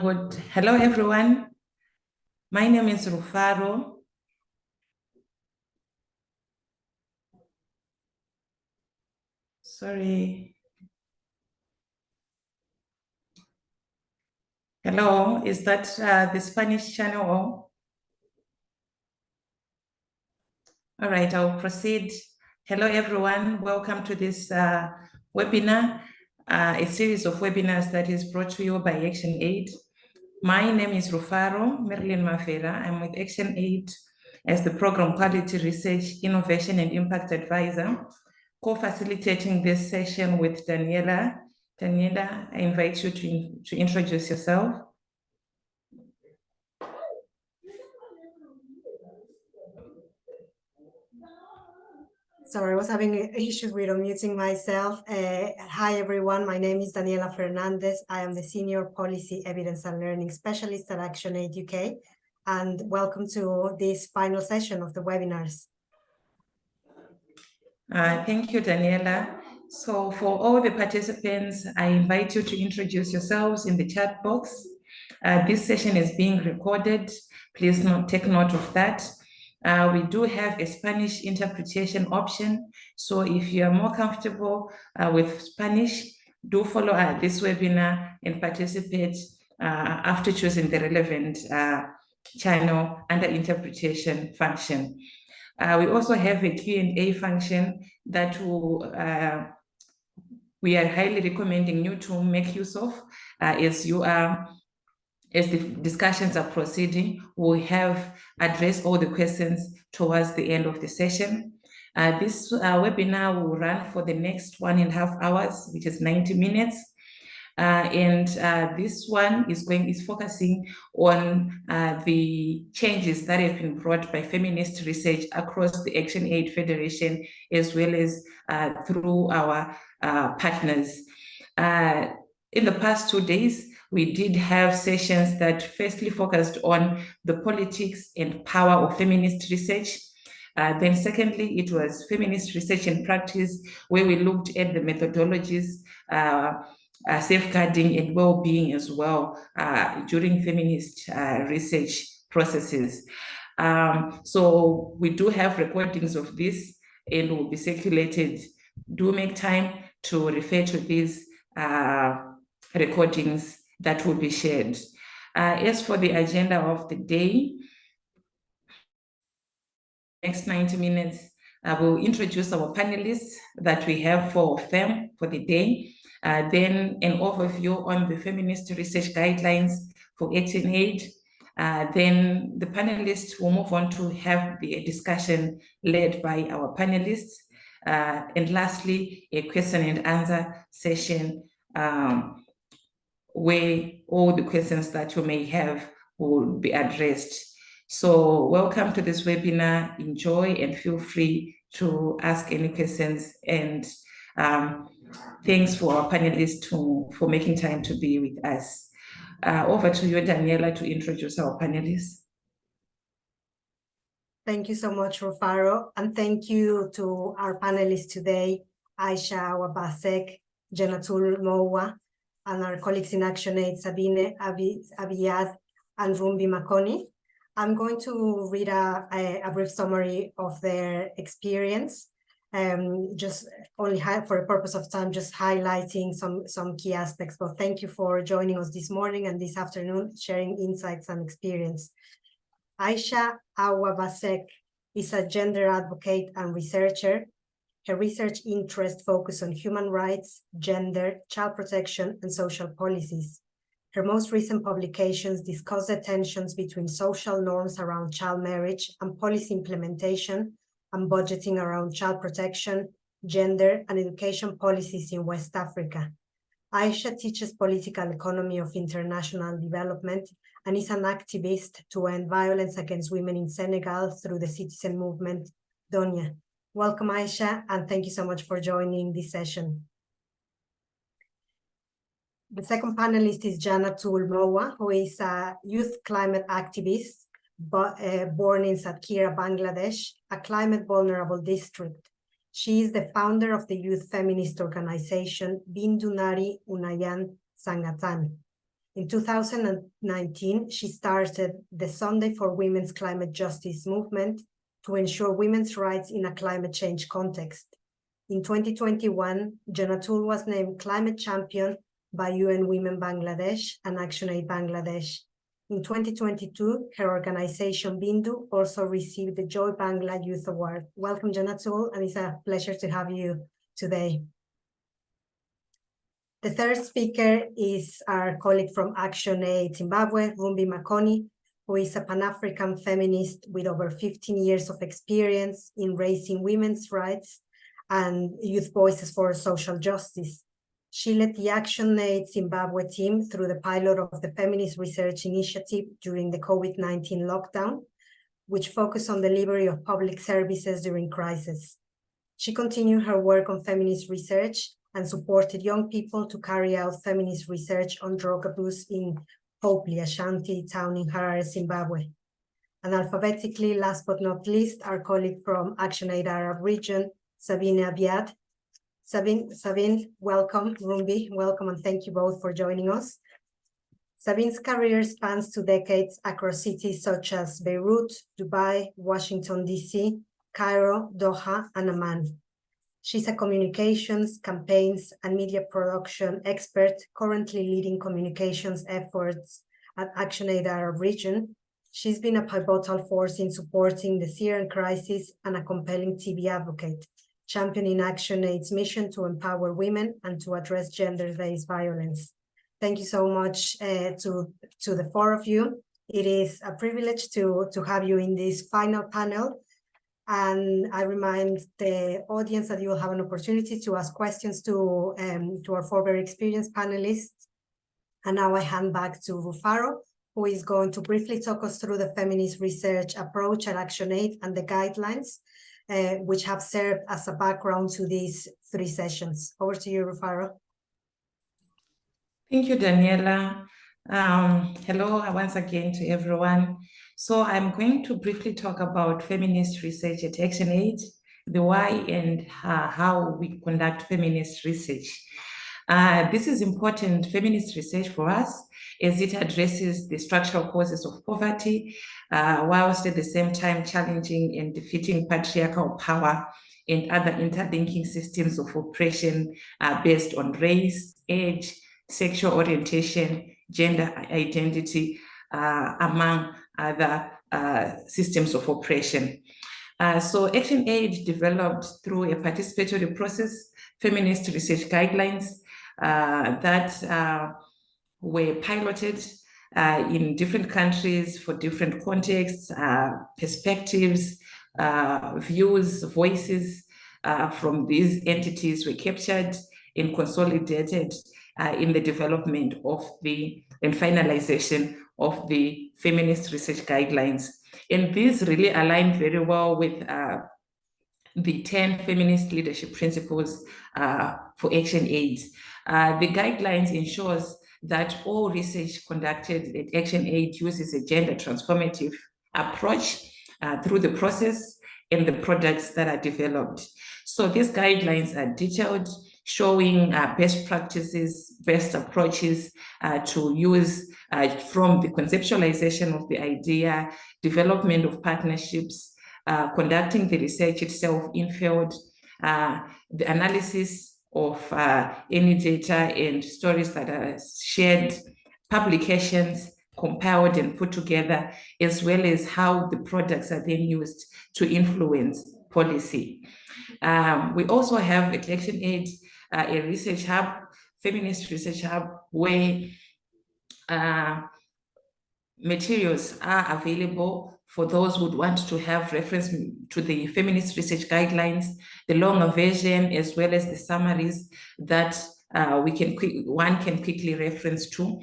Good. Hello, everyone. My name is Rufaro. Sorry. Hello, is that the Spanish channel? All right, I'll proceed. Hello, everyone. Welcome to this webinar, a series of webinars that is brought to you by Action Aid. My name is Rufaro Marilyn Mafera. I'm with Action Aid as the Program Quality Research, Innovation and Impact Advisor, co-facilitating this session with Daniela. Daniela, I invite you to introduce yourself. Sorry, I was having issues with unmuting myself. Hi, everyone. My name is Daniela Fernandez. I am the Senior Policy Evidence and Learning Specialist at ActionAid UK. And welcome to this final session of the webinars. Thank you, Daniela. So for all the participants, I invite you to introduce yourselves in the chat box. This session is being recorded. Please take note of that. We do have a Spanish interpretation option. So if you are more comfortable with Spanish, do follow this webinar and participate after choosing the relevant channel under interpretation function. We also have a Q&A function that we are highly recommending you to make use of as the discussions are proceeding. We have addressed all the questions towards the end of the session. This webinar will run for the next 1.5 hours, which is 90 minutes. This one is focusing on the changes that have been brought by feminist research across the Action Aid Federation, as well as through our partners. In the past 2 days, we did have sessions that firstly focused on the politics and power of feminist research. Then secondly, it was feminist research and practice, where we looked at the methodologies, safeguarding and well-being as well during feminist research processes. So we do have recordings of this and will be circulated. Do make time to refer to these recordings that will be shared. As for the agenda of the day, next 90 minutes, we'll introduce our panelists that we have 4 of them for the day. Then an overview on the feminist research guidelines for Action Aid. Then the panelists will move on to have the discussion led by our panelists. And lastly, a question and answer session where all the questions that you may have will be addressed. So welcome to this webinar. Enjoy and feel free to ask any questions. And thanks for our panelists for making time to be with us. Over to you, Daniela, to introduce our panelists. Thank you so much, Rufaro. And thank you to our panelists today, Aisha Wabasek, Jenatul Mowa, and our colleagues in ActionAid, Sabine Abiyad, and Rumbi Makoni. I'm going to read a brief summary of their experience, just only for the purpose of time, just highlighting some key aspects. But thank you for joining us this morning and this afternoon, sharing insights and experience. Aisha Awabasek is a gender advocate and researcher. Her research interests focus on human rights, gender, child protection, and social policies. Her most recent publications discuss the tensions between social norms around child marriage and policy implementation and budgeting around child protection, gender, and education policies in West Africa. Aisha teaches political economy of international development and is an activist to end violence against women in Senegal through the citizen movement, Donya. Welcome, Aisha, and thank you so much for joining this session. The second panelist is Janatul Mowa, who is a youth climate activist born in Satkhira, Bangladesh, a climate vulnerable district. She is the founder of the youth feminist organization Bindu Nari Unayan Sangatan. In 2019, she started the Sunday for Women's Climate Justice movement to ensure women's rights in a climate change context. In 2021, Janatul was named Climate Champion by UN Women Bangladesh and ActionAid Bangladesh. In 2022, her organization Bindu also received the Joy Bangla Youth Award. Welcome, Janatul, and it's a pleasure to have you today. The third speaker is our colleague from ActionAid Zimbabwe, Rumbi Makoni, who is a Pan-African feminist with over 15 years of experience in raising women's rights and youth voices for social justice. She led the ActionAid Zimbabwe team through the pilot of the Feminist Research Initiative during the COVID-19 lockdown, which focused on delivery of public services during crisis. She continued her work on feminist research and supported young people to carry out feminist research on drug abuse in Hopely, a shanty town in Harare, Zimbabwe. And alphabetically, last but not least, our colleague from ActionAid Arab region, Sabine Abiad. Sabine, welcome. Rumbi, welcome, and thank you both for joining us. Sabine's career spans 2 decades across cities such as Beirut, Dubai, Washington, D.C., Cairo, Doha, and Amman. She's a communications, campaigns, and media production expert, currently leading communications efforts at ActionAid Arab region. She's been a pivotal force in supporting the Syrian crisis and a compelling TV advocate, championing ActionAid's mission to empower women and to address gender-based violence. Thank you so much to the four of you. It is a privilege to have you in this final panel. And I remind the audience that you will have an opportunity to ask questions to our four very experienced panelists. And now I hand back to Rufaro, who is going to briefly talk us through the feminist research approach at ActionAid and the guidelines, which have served as a background to these 3 sessions. Over to you, Rufaro. Thank you, Daniela. Hello once again to everyone. So I'm going to briefly talk about feminist research at ActionAid, the why and how we conduct feminist research. This is important feminist research for us as it addresses the structural causes of poverty, whilst at the same time challenging and defeating patriarchal power and other interlinking systems of oppression based on race, age, sexual orientation, gender identity, among other systems of oppression. So ActionAid developed through a participatory process, feminist research guidelines that were piloted in different countries for different contexts, perspectives, views, voices from these entities were captured and consolidated in the development of and finalization of the feminist research guidelines. And these really align very well with the 10 feminist leadership principles for ActionAid. The guidelines ensures that all research conducted at ActionAid uses a gender transformative approach through the process and the products that are developed. So these guidelines are detailed, showing best practices, best approaches to use from the conceptualization of the idea, development of partnerships, conducting the research itself in field, the analysis of any data and stories that are shared, publications compiled and put together, as well as how the products are then used to influence policy. We also have at ActionAid a research hub, feminist research hub, where materials are available for those who would want to have reference to the feminist research guidelines, the longer version, as well as the summaries that one can quickly reference to.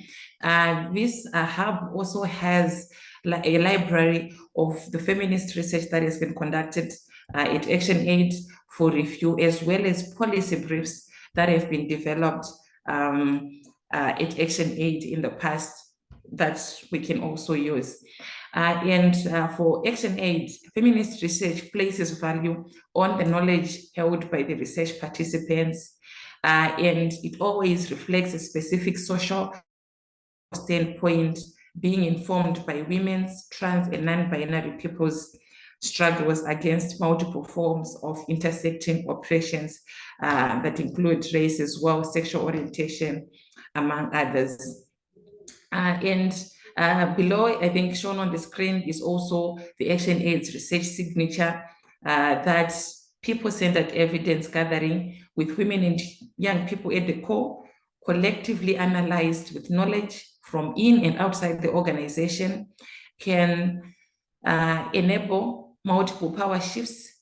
This hub also has a library of the feminist research that has been conducted at ActionAid for review, as well as policy briefs that have been developed at ActionAid in the past that we can also use. For ActionAid, feminist research places value on the knowledge held by the research participants, and it always reflects a specific social standpoint, being informed by women's, trans, and non-binary people's struggles against multiple forms of intersecting oppressions that include race as well, sexual orientation, among others. And below, I think shown on the screen is also the ActionAid's research signature that people-centered evidence gathering with women and young people at the core, collectively analyzed with knowledge from in and outside the organization, can enable multiple power shifts,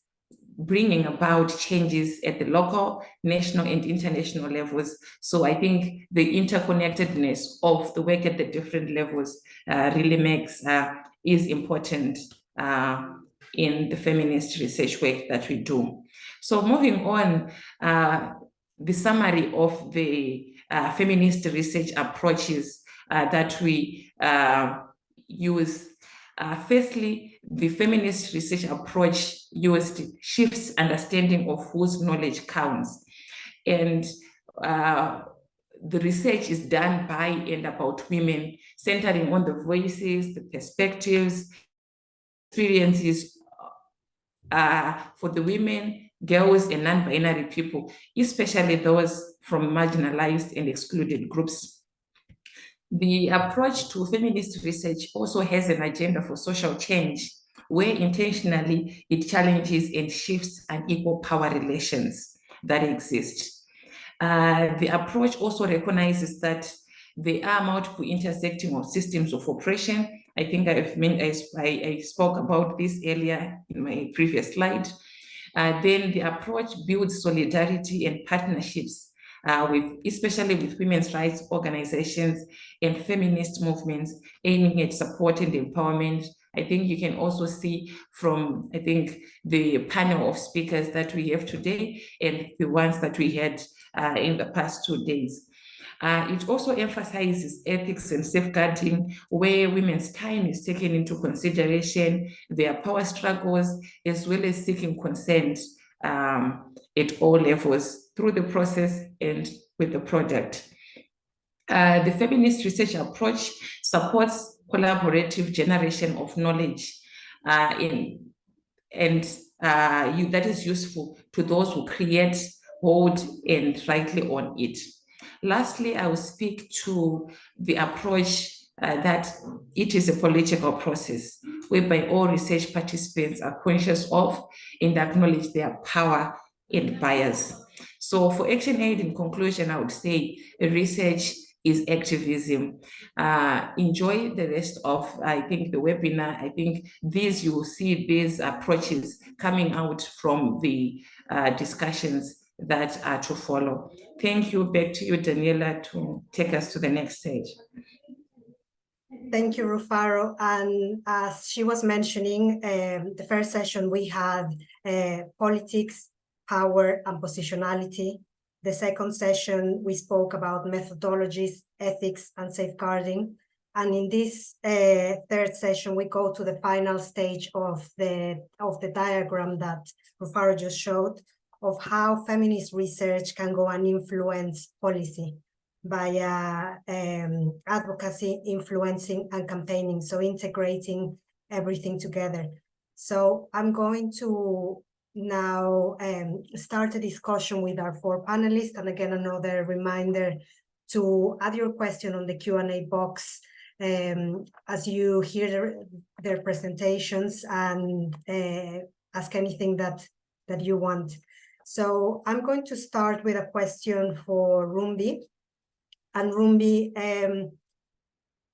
bringing about changes at the local, national, and international levels. So I think the interconnectedness of the work at the different levels really is important in the feminist research work that we do. So moving on, the summary of the feminist research approaches that we use. Firstly, the feminist research approach shifts understanding of whose knowledge counts. And the research is done by and about women, centering on the voices, the perspectives, experiences for the women, girls, and non-binary people, especially those from marginalized and excluded groups. The approach to feminist research also has an agenda for social change, where intentionally it challenges and shifts unequal power relations that exist. The approach also recognizes that there are multiple intersecting of systems of oppression. I think I spoke about this earlier in my previous slide. Then the approach builds solidarity and partnerships especially with women's rights organizations and feminist movements aiming at supporting the empowerment. I think you can also see from, the panel of speakers that we have today and the ones that we had in the past 2 days. It also emphasizes ethics and safeguarding, where women's time is taken into consideration, their power struggles, as well as seeking consent at all levels through the process and with the product. The feminist research approach supports collaborative generation of knowledge that is useful to those who create, hold, and rightly own it. Lastly, I will speak to the approach that it is a political process whereby all research participants are conscious of and acknowledge their power and bias. So for ActionAid, in conclusion, I would say research is activism. Enjoy the rest of, the webinar. I think you will see these approaches coming out from the discussions that are to follow. Thank you. Back to you, Daniela, to take us to the next stage. Thank you, Rufaro. And as she was mentioning, the first session we had politics, power, and positionality. The second session, we spoke about methodologies, ethics, and safeguarding. And in this third session, we go to the final stage of the diagram that Rufaro just showed, of how feminist research can go and influence policy via advocacy, influencing, and campaigning, so integrating everything together. So I'm going to now start a discussion with our 4 panelists, and again, another reminder to add your question on the Q&A box as you hear their presentations, and ask anything that you want. So I'm going to start with a question for Rumbi. And Rumbi,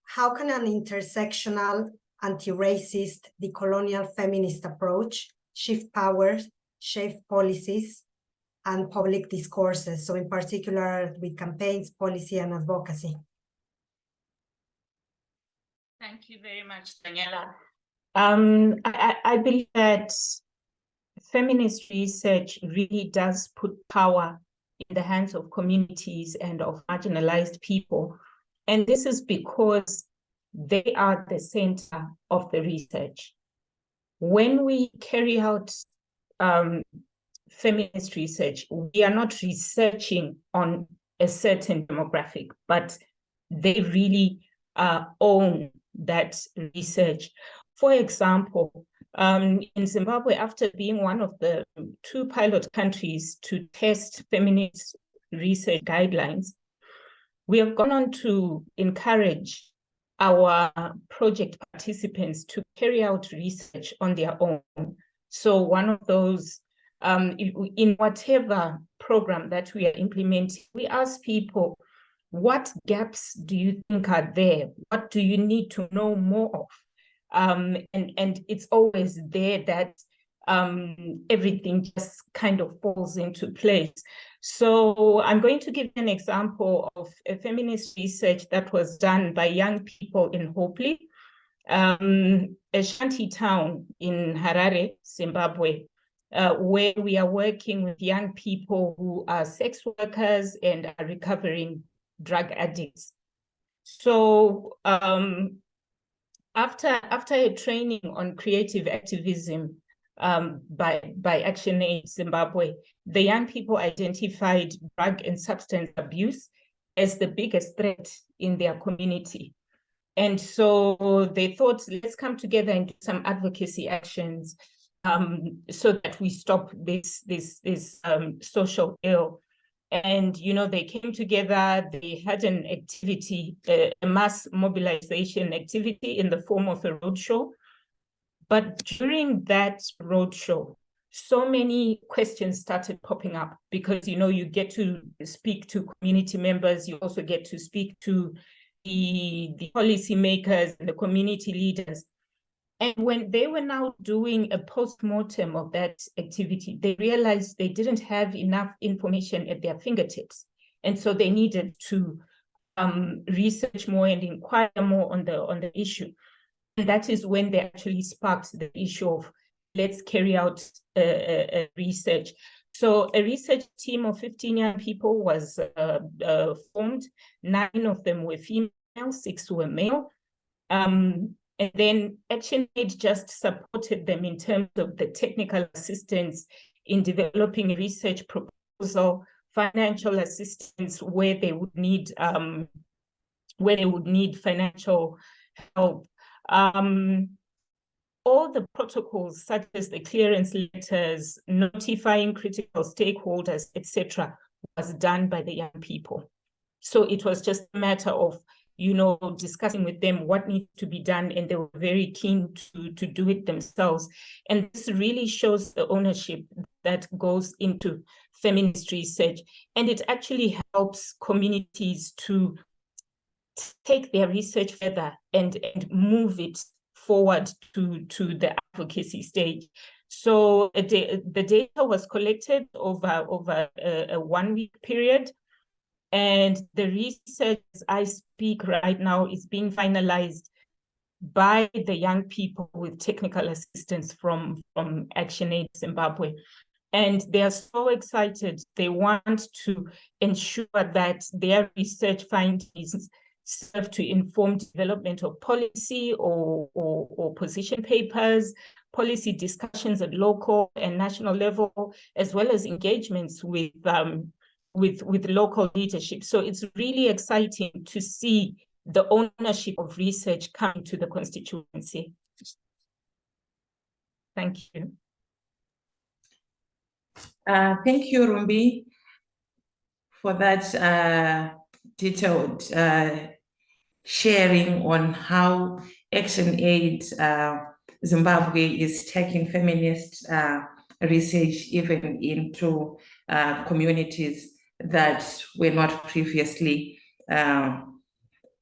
how can an intersectional, anti-racist, decolonial feminist approach shift powers, shape policies, and public discourses? So in particular with campaigns, policy, and advocacy. Thank you very much, Daniela. I believe that feminist research really does put power in the hands of communities and of marginalized people. And this is because they are the center of the research. When we carry out feminist research, we are not researching on a certain demographic, but they really own that research. For example, in Zimbabwe, after being one of the 2 pilot countries to test feminist research guidelines, we have gone on to encourage our project participants to carry out research on their own. So one of those, in whatever program that we are implementing, we ask people, what gaps do you think are there? What do you need to know more of? And it's always there that everything just kind of falls into place. So I'm going to give an example of a feminist research that was done by young people in Hopley, a shanty town in Harare, Zimbabwe, where we are working with young people who are sex workers and are recovering drug addicts. So after a training on creative activism by ActionAid Zimbabwe, the young people identified drug and substance abuse as the biggest threat in their community. And so they thought, let's come together and do some advocacy actions so that we stop this social ill. And, you know, they came together, they had an activity, a mass mobilization activity in the form of a roadshow. But during that roadshow, so many questions started popping up because, you know, you get to speak to community members, you also get to speak to the policymakers and the community leaders. And when they were now doing a post-mortem of that activity, they realized they didn't have enough information at their fingertips. And so they needed to research more and inquire more on the issue. And that is when they actually sparked the issue of let's carry out a research. So a research team of 15 young people was formed. 9 of them were female, 6 were male. And then ActionAid just supported them in terms of the technical assistance in developing a research proposal, financial assistance where they would need financial help. All the protocols, such as the clearance letters, notifying critical stakeholders, etc., was done by the young people. So it was just a matter of, you know, discussing with them what needs to be done, and they were very keen to do it themselves. And this really shows the ownership that goes into feminist research, and it actually helps communities to take their research further and move it forward to the advocacy stage. So the data was collected over a 1-week period, and the research, as I speak right now, is being finalized by the young people with technical assistance from ActionAid Zimbabwe. And they are so excited. They want to ensure that their research findings serve to inform development of policy or position papers, policy discussions at local and national level, as well as engagements with local leadership. So it's really exciting to see the ownership of research coming to the constituency. Thank you. Thank you, Rumbi, for that detailed sharing on how ActionAid Zimbabwe is taking feminist research even into communities that were not previously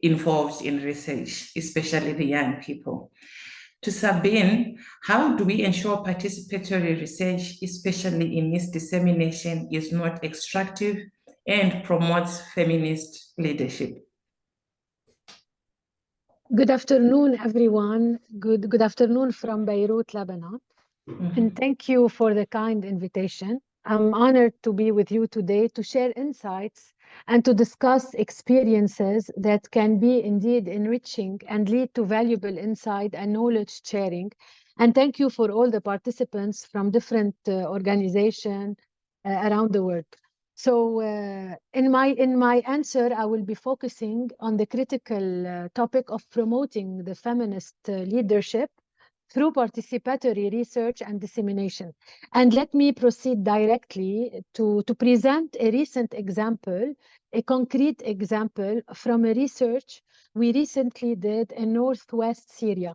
involved in research, especially the young people. To Sabine, how do we ensure participatory research, especially in misdissemination, is not extractive and promotes feminist leadership? Good afternoon, everyone. Good afternoon from Beirut, Lebanon. And thank you for the kind invitation. I'm honored to be with you today to share insights and to discuss experiences that can be indeed enriching and lead to valuable insight and knowledge sharing And thank you for all the participants from different organizations around the world. So in my answer, I will be focusing on the critical topic of promoting the feminist leadership through participatory research and dissemination. And let me proceed directly to present a recent example, a concrete example from a research we recently did in Northwest Syria.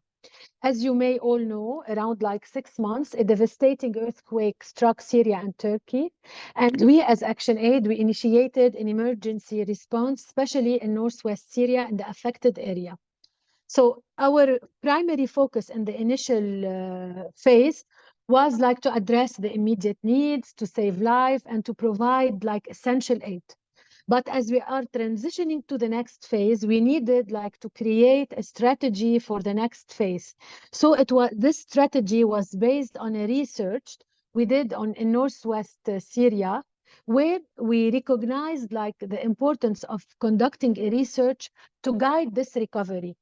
As you may all know, around like 6 months, a devastating earthquake struck Syria and Turkey. And we as ActionAid, we initiated an emergency response, especially in Northwest Syria and the affected area. So our primary focus in the initial phase was like to address the immediate needs, to save life, and to provide like essential aid. But as we are transitioning to the next phase, we needed like to create a strategy for the next phase. So this strategy was based on a research we did in Northwest Syria, where we recognized like the importance of conducting a research to guide this recovery.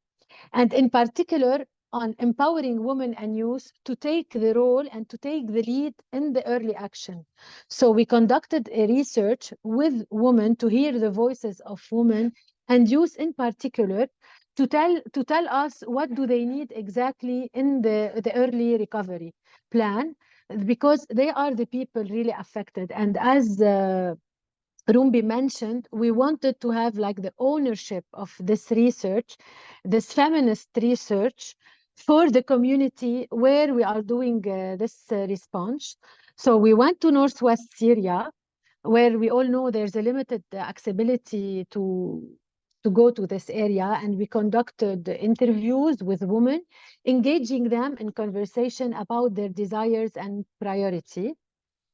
And in particular, on empowering women and youth to take the role and to take the lead in the early action. So we conducted a research with women to hear the voices of women and youth in particular to tell us what do they need exactly in the early recovery plan, because they are the people really affected. And as Rumbi mentioned, we wanted to have like the ownership of this research, this feminist research for the community where we are doing this response. So we went to Northwest Syria, where we all know there's a limited accessibility to go to this area, and we conducted interviews with women, engaging them in conversation about their desires and priority.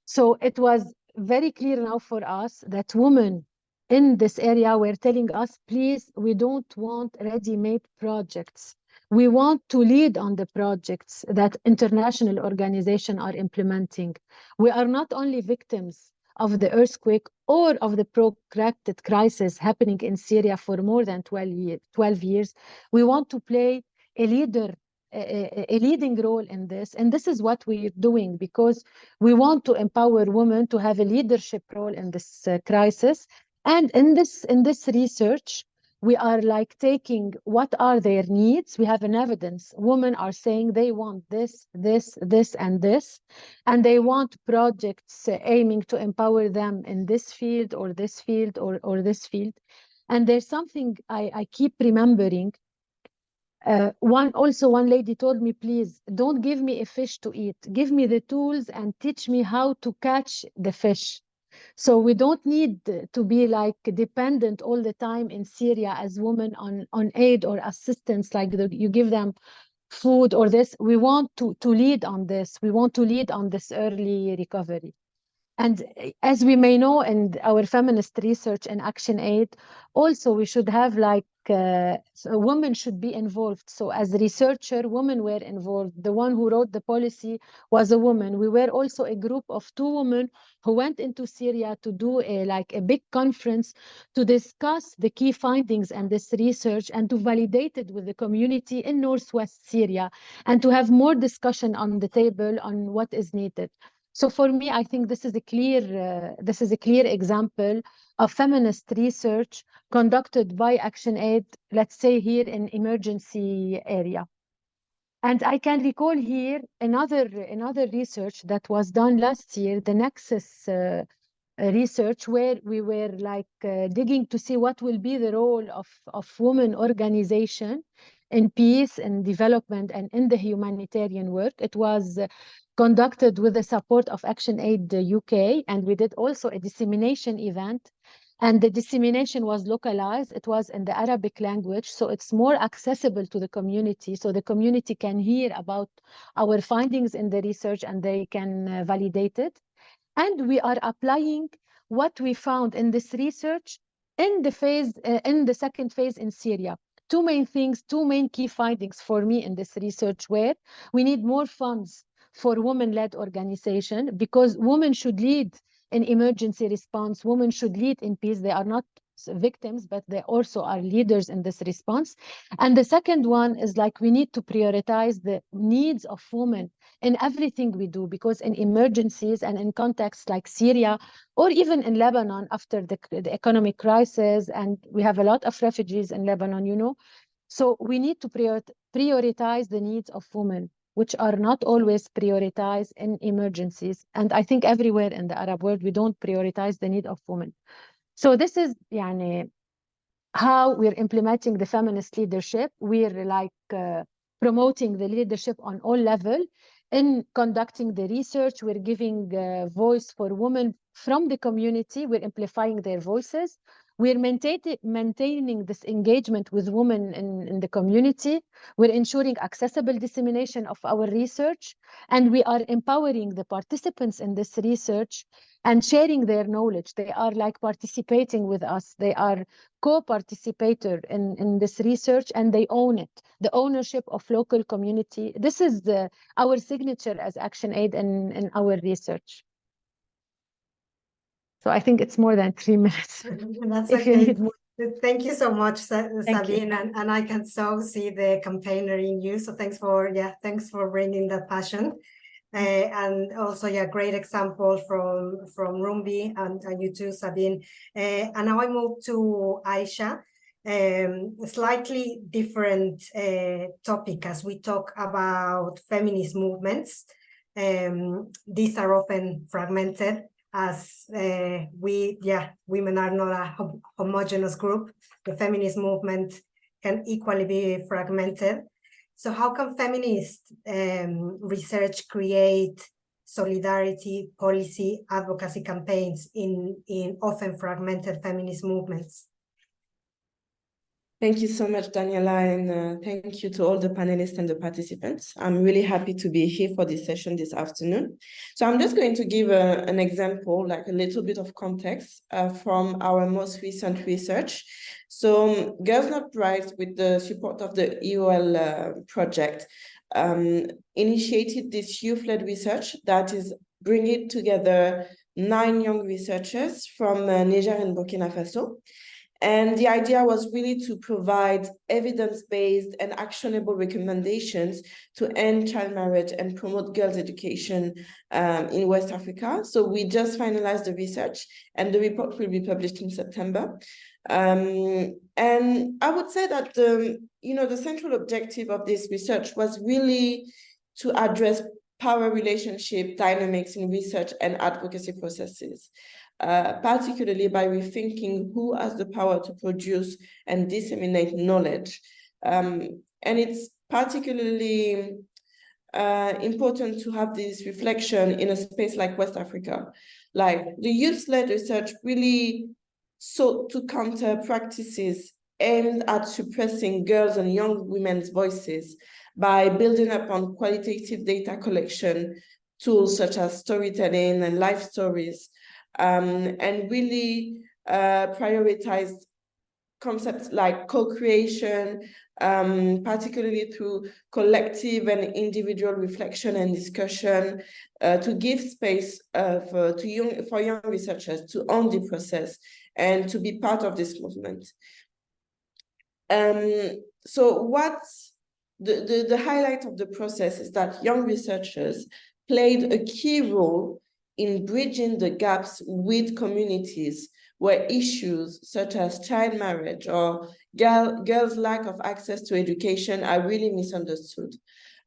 So it was very clear now for us that women in this area were telling us, please, we don't want ready-made projects. We want to lead on the projects that international organizations are implementing. We are not only victims of the earthquake or of the protracted crisis happening in Syria for more than 12 years. We want to play a leading role in this, and this is what we're doing, because we want to empower women to have a leadership role in this crisis. And in this research, we are like taking what are their needs. We have an evidence. Women are saying they want this, and this, and they want projects aiming to empower them in this field or this field or this field. And there's something I keep remembering. One lady told me, please don't give me a fish to eat. Give me the tools and teach me how to catch the fish. So we don't need to be like dependent all the time in Syria as women on aid or assistance, like you give them food or this. We want to lead on this. We want to lead on this early recovery. And as we may know in our feminist research and ActionAid, also we should have like so women should be involved. So as a researcher, women were involved. The one who wrote the policy was a woman. We were also a group of 2 women who went into Syria to do a big conference to discuss the key findings and this research and to validate it with the community in Northwest Syria and to have more discussion on the table on what is needed. So for me, I think this is a clear example of feminist research conducted by ActionAid, let's say here in emergency area. And I can recall here another research that was done last year, the Nexus research, where we were like digging to see what will be the role of women organization in peace and development and in the humanitarian work. It was conducted with the support of ActionAid UK, and we did also a dissemination event. And the dissemination was localized. It was in the Arabic language, so it's more accessible to the community, so the community can hear about our findings in the research and they can validate it. And we are applying what we found in this research in the second phase in Syria. 2 main things, 2 main key findings for me in this research were we need more funds for women-led organization, because women should lead in emergency response. Women should lead in peace. They are not victims, but they also are leaders in this response. And the second one is like we need to prioritize the needs of women in everything we do, because in emergencies and in contexts like Syria or even in Lebanon after the economic crisis, and we have a lot of refugees in Lebanon, you know, so we need to prioritize the needs of women, which are not always prioritized in emergencies. And I think everywhere in the Arab world, we don't prioritize the need of women. So this is يعني, how we're implementing the feminist leadership. We're like promoting the leadership on all levels. In conducting the research, we're giving voice for women from the community. We're amplifying their voices. We're maintaining this engagement with women in the community. We're ensuring accessible dissemination of our research. And we are empowering the participants in this research and sharing their knowledge. They are like participating with us. They are co-participator in this research, and they own it. The ownership of local community. This is our signature as ActionAid in our research. So I think it's more than 3 minutes. That's if okay. you need more. Thank you so much, Sabine, you. and I can so see the campaigner in you. So thanks for bringing that passion, and also great example from Rumbi and you too, Sabine. And now I move to Aisha. Slightly different topic as we talk about feminist movements. These are often fragmented, as women are not a homogeneous group. The feminist movement can equally be fragmented. So how can feminist research create solidarity, policy, advocacy campaigns in often fragmented feminist movements? Thank you so much, Daniela, and thank you to all the panelists and the participants. I'm really happy to be here for this session this afternoon. So I'm just going to give an example, like a little bit of context from our most recent research. So Girls Not Brides, with the support of the EOL project, initiated this youth-led research that is bringing together 9 young researchers from Niger and Burkina Faso. And the idea was really to provide evidence-based and actionable recommendations to end child marriage and promote girls' education in West Africa. So we just finalized the research, and the report will be published in September. And I would say that the central objective of this research was really to address power relationship dynamics in research and advocacy processes. Particularly by rethinking who has the power to produce and disseminate knowledge. And it's particularly important to have this reflection in a space like West Africa. Like the youth-led research really sought to counter practices aimed at suppressing girls and young women's voices by building upon qualitative data collection tools such as storytelling and life stories, and really prioritized concepts like co-creation, particularly through collective and individual reflection and discussion, to give space for young researchers to own the process and to be part of this movement. So what's the highlight of the process is that young researchers played a key role in bridging the gaps with communities where issues such as child marriage or girls' lack of access to education are really misunderstood.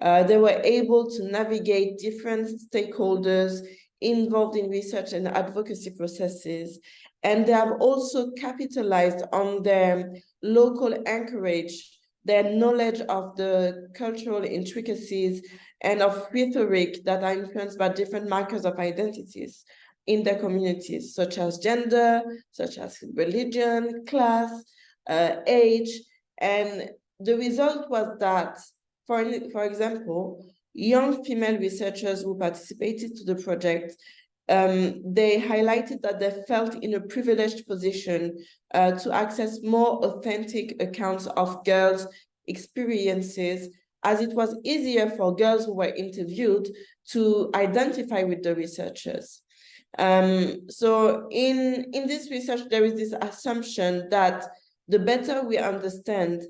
They were able to navigate different stakeholders involved in research and advocacy processes, and they have also capitalized on their local anchorage, their knowledge of the cultural intricacies and of rhetoric that are influenced by different markers of identities in their communities, such as gender, such as religion, class, age. And the result was that, for example, young female researchers who participated to the project, they highlighted that they felt in a privileged position to access more authentic accounts of girls' experiences, as it was easier for girls who were interviewed to identify with the researchers. So in this research, there is this assumption that the better we understand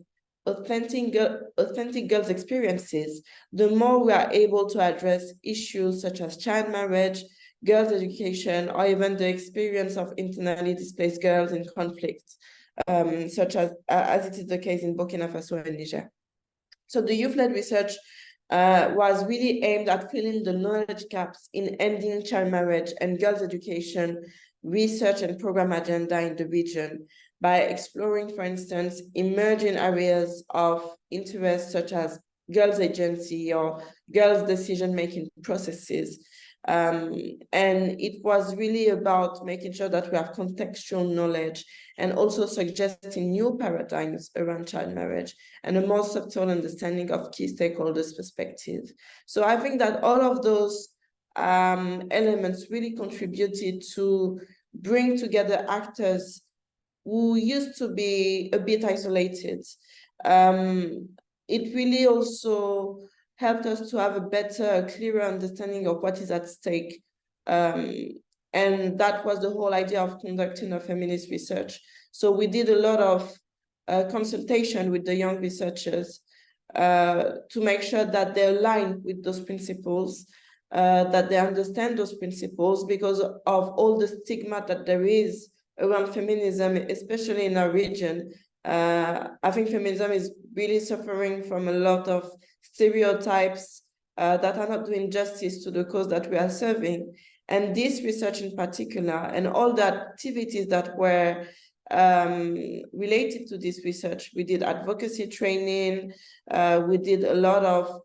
authentic girls' experiences, the more we are able to address issues such as child marriage, girls' education, or even the experience of internally displaced girls in conflicts, such as it is the case in Burkina Faso and Niger. So the youth-led research was really aimed at filling the knowledge gaps in ending child marriage and girls' education, research and program agenda in the region by exploring, for instance, emerging areas of interest such as girls' agency or girls' decision-making processes. And it was really about making sure that we have contextual knowledge and also suggesting new paradigms around child marriage and a more subtle understanding of key stakeholders' perspectives. So I think that all of those elements really contributed to bring together actors who used to be a bit isolated. It really also helped us to have a better, clearer understanding of what is at stake. And that was the whole idea of conducting a feminist research. So we did a lot of consultation with the young researchers to make sure that they align with those principles, that they understand those principles because of all the stigma that there is around feminism, especially in our region. I think feminism is really suffering from a lot of stereotypes that are not doing justice to the cause that we are serving. And this research in particular, and all the activities that were related to this research, we did advocacy training, we did a lot of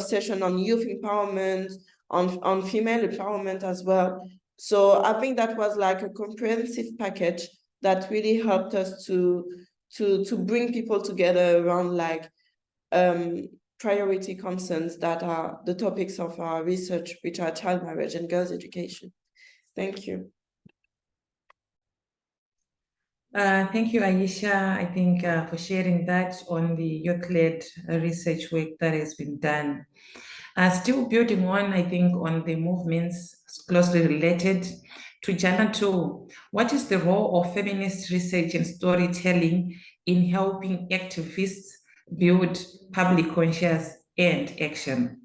session on youth empowerment, on female empowerment as well. So I think that was like a comprehensive package that really helped us to bring people together around like priority concerns that are the topics of our research, which are child marriage and girls' education. Thank you. Thank you, Aisha, I think, for sharing that on the youth-led research work that has been done. Still building on, I think, on the movements closely related to gender too. What is the role of feminist research and storytelling in helping activists build public conscience and action?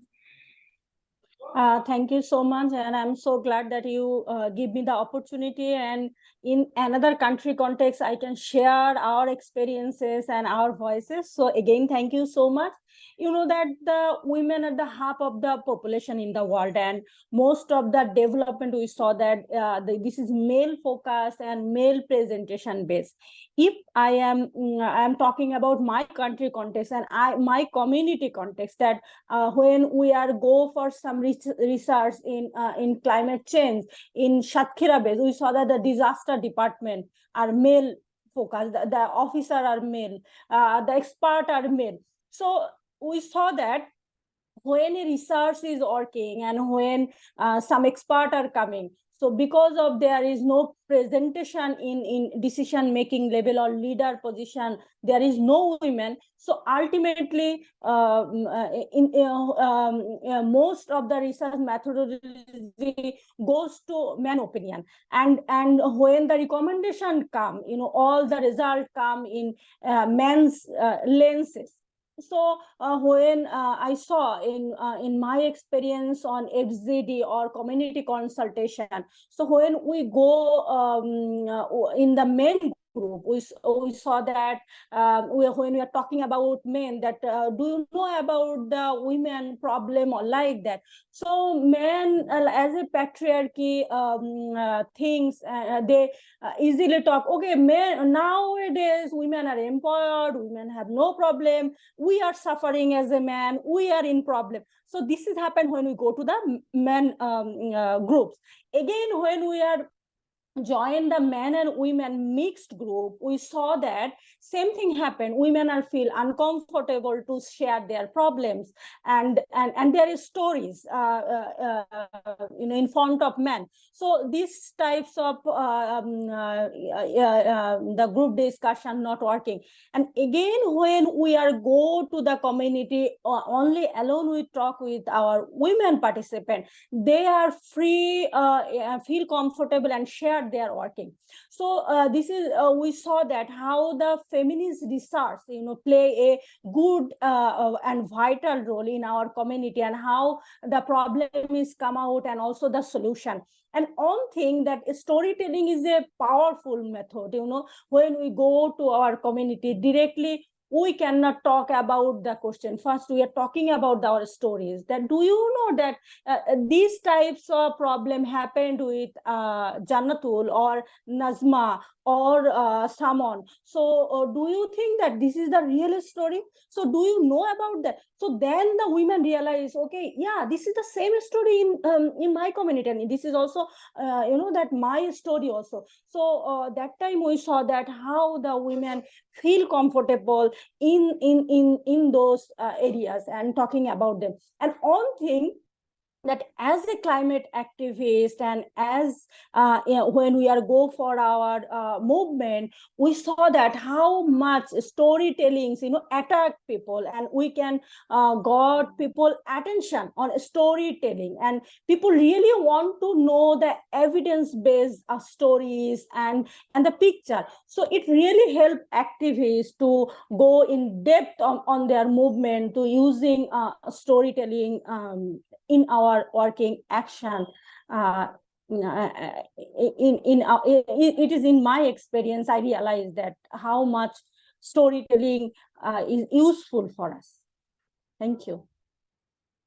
Thank you so much, and I'm so glad that you give me the opportunity, and in another country context I can share our experiences and our voices. So again, thank you so much. You know that the women are the half of the population in the world, and most of the development we saw that this is male focused and male presentation based. If I am talking about my country context and my community context, that when we are go for some research in climate change in Satkira base, we saw that the disaster department are male focused, the officer are male, the expert are male. So we saw that when a research is working and when some experts are coming, so because of there is no presentation in decision making level or leader position, there is no women. So ultimately, most of the research methodology goes to man opinion, and when the recommendation come, all the result come in men's lenses. So when I saw in my experience on FZD or community consultation, so when we go in the main group, we saw that when we are talking about men, that do you know about the women problem or like that? So men, as a patriarchy things, they easily talk, okay, men nowadays women are empowered, women have no problem, we are suffering as a man, we are in problem. So this has happened when we go to the men groups. Again, when we are join the men and women mixed group, we saw that same thing happened. Women are feel uncomfortable to share their problems and their stories in front of men. So these types of the group discussion not working. And again, when we are go to the community only alone, we talk with our women participants, they are free, feel comfortable and share their working. So this is we saw that how the feminist research play a good and vital role in our community, and how the problem is come out and also the solution. And one thing that storytelling is a powerful method. When we go to our community directly, we cannot talk about the question. First, we are talking about our stories. That do you know that these types of problem happened with Jannatul or Nazma or someone. So do you think that this is the real story? So do you know about that? So then the women realize, okay, yeah, this is the same story in my community, and this is also that my story also. So that time we saw that how the women feel comfortable in those areas and talking about them. And one thing that as a climate activist and as when we are go for our movement, we saw that how much storytellings attack people, and we can got people attention on storytelling, and people really want to know the evidence-based stories and the picture. So it really helped activists to go in depth on their movement, to using storytelling in our working action. It is in my experience, I realized that how much storytelling is useful for us. Thank you.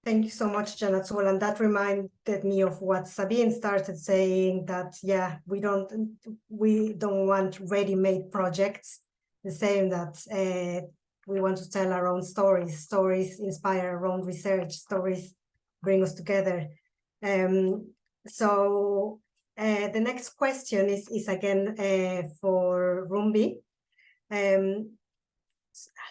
Thank you so much, Jannatul. And that reminded me of what Sabine started saying, that, yeah, we don't want ready-made projects. The same that we want to tell our own stories. Stories inspire our own research. Stories bring us together. So the next question is again for Rumbi.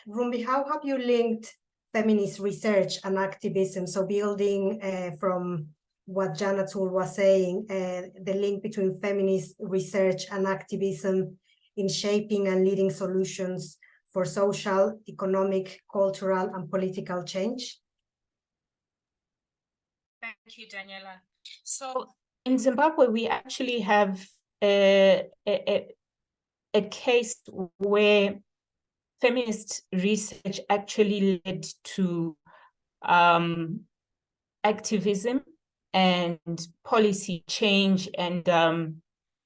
Rumbi, how have you linked feminist research and activism? So building from what Jannatul was saying, the link between feminist research and activism in shaping and leading solutions for social, economic, cultural, and political change. Thank you, Daniela. So in Zimbabwe, we actually have a case where feminist research actually led to activism and policy change and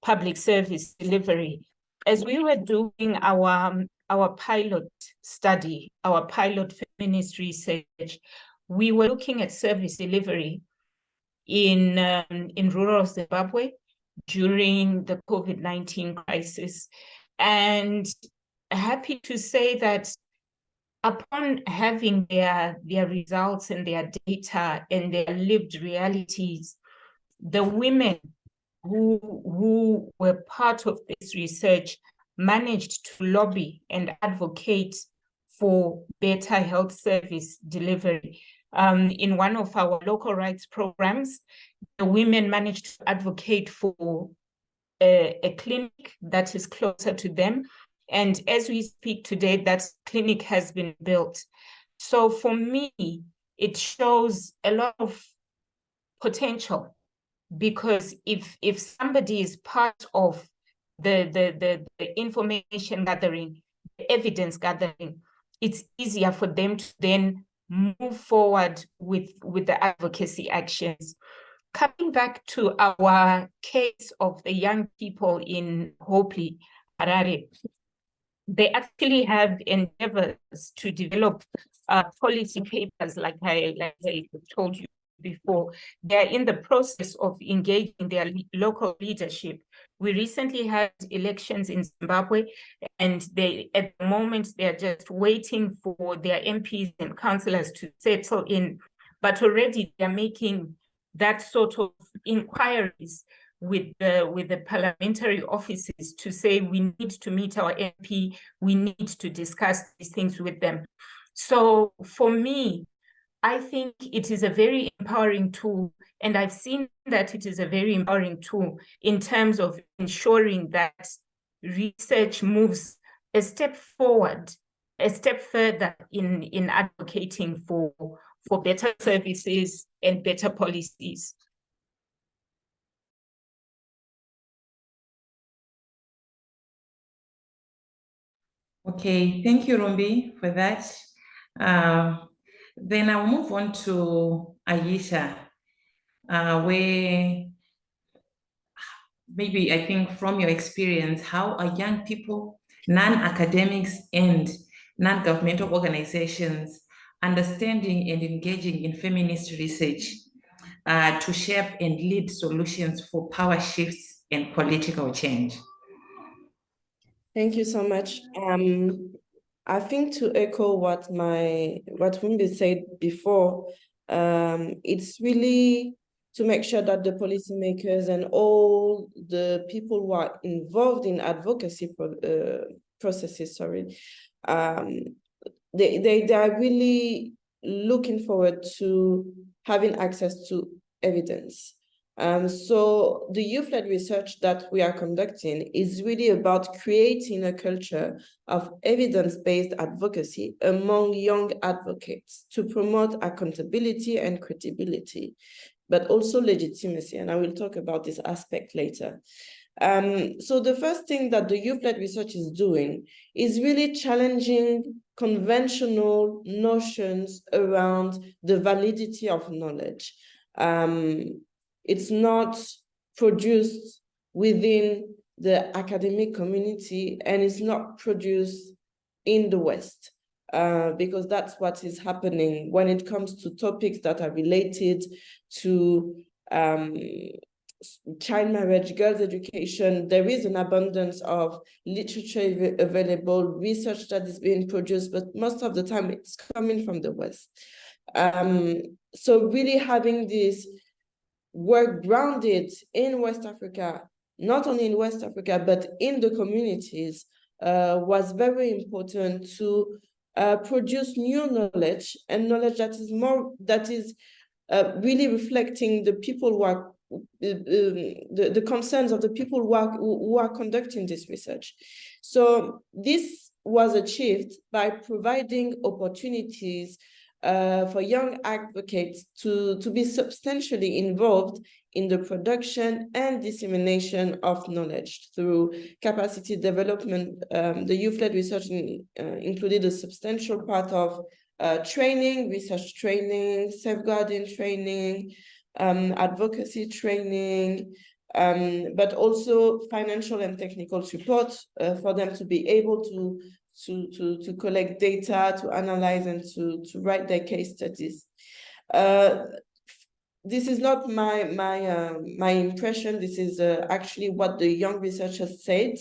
public service delivery. As we were doing our pilot study, our pilot feminist research, we were looking at service delivery in rural Zimbabwe during the COVID-19 crisis. And happy to say that upon having their results and their data and their lived realities, the women who were part of this research managed to lobby and advocate for better health service delivery. In one of our local rights programs, the women managed to advocate for a clinic that is closer to them. And as we speak today, that clinic has been built. So for me, it shows a lot of potential, because if somebody is part of the information gathering, the evidence gathering, it's easier for them to then move forward with the advocacy actions. Coming back to our case of the young people in Hopley, Harare, they actually have endeavors to develop policy papers, like I told you before. They're in the process of engaging their local leadership. We recently had elections in Zimbabwe, and at the moment, they're just waiting for their MPs and councillors to settle in. But already they're making that sort of inquiries with the parliamentary offices to say we need to meet our MP, we need to discuss these things with them. So for me, I think it is a very empowering tool, and I've seen that it is a very empowering tool in terms of ensuring that research moves a step forward, a step further in advocating for better services and better policies. Okay, thank you, Rumbi, for that. Then I'll move on to Aisha, where maybe I think from your experience, how are young people, non-academics and non-governmental organizations understanding and engaging in feminist research to shape and lead solutions for power shifts and political change? Thank you so much. I think to echo what Rumbi said before, it's really to make sure that the policymakers and all the people who are involved in advocacy processes, they are really looking forward to having access to evidence. So the youth-led research that we are conducting is really about creating a culture of evidence-based advocacy among young advocates to promote accountability and credibility, but also legitimacy. And I will talk about this aspect later. So the first thing that the youth-led research is doing is really challenging conventional notions around the validity of knowledge. It's not produced within the academic community, and it's not produced in the West, because that's what is happening when it comes to topics that are related to child marriage, girls' education. There is an abundance of literature available, research that is being produced, but most of the time it's coming from the West. So really having this work grounded in West Africa, not only in West Africa, but in the communities, was very important to produce new knowledge, and knowledge that is really reflecting the people who are the concerns of the people who are conducting this research. So this was achieved by providing opportunities for young advocates to be substantially involved in the production and dissemination of knowledge through capacity development. The youth-led research included a substantial part of training, research training, safeguarding training, advocacy training, but also financial and technical support for them to be able to collect data, to analyze, and to write their case studies. This is not my impression. This is actually what the young researchers said.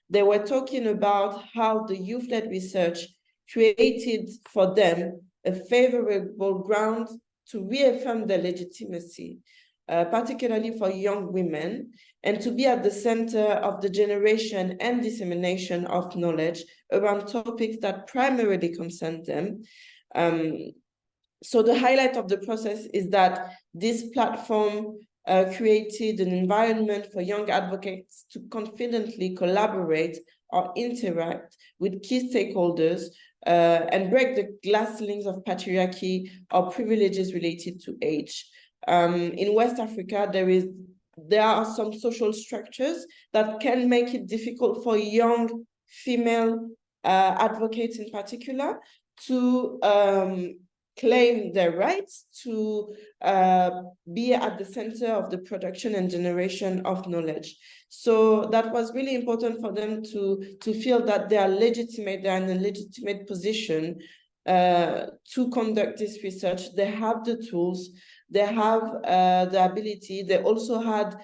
They were talking about how the youth-led research created for them a favorable ground to reaffirm their legitimacy, particularly for young women, and to be at the center of the generation and dissemination of knowledge around topics that primarily concern them. So the highlight of the process is that this platform created an environment for young advocates to confidently collaborate or interact with key stakeholders and break the glass ceilings of patriarchy or privileges related to age. In West Africa, there are some social structures that can make it difficult for young female advocates in particular to claim their rights to be at the center of the production and generation of knowledge. So that was really important for them to feel that they are legitimate, they're in a legitimate position to conduct this research. They have the tools, they have the ability. They also had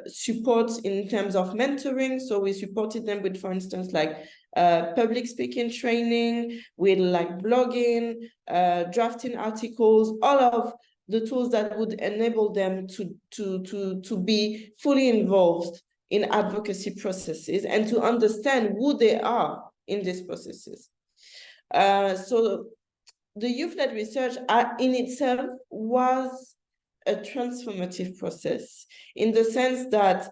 support in terms of mentoring. So we supported them with, for instance, like public speaking training, with like blogging, drafting articles, all of the tools that would enable them to be fully involved in advocacy processes and to understand who they are in these processes. So the youth-led research in itself was a transformative process in the sense that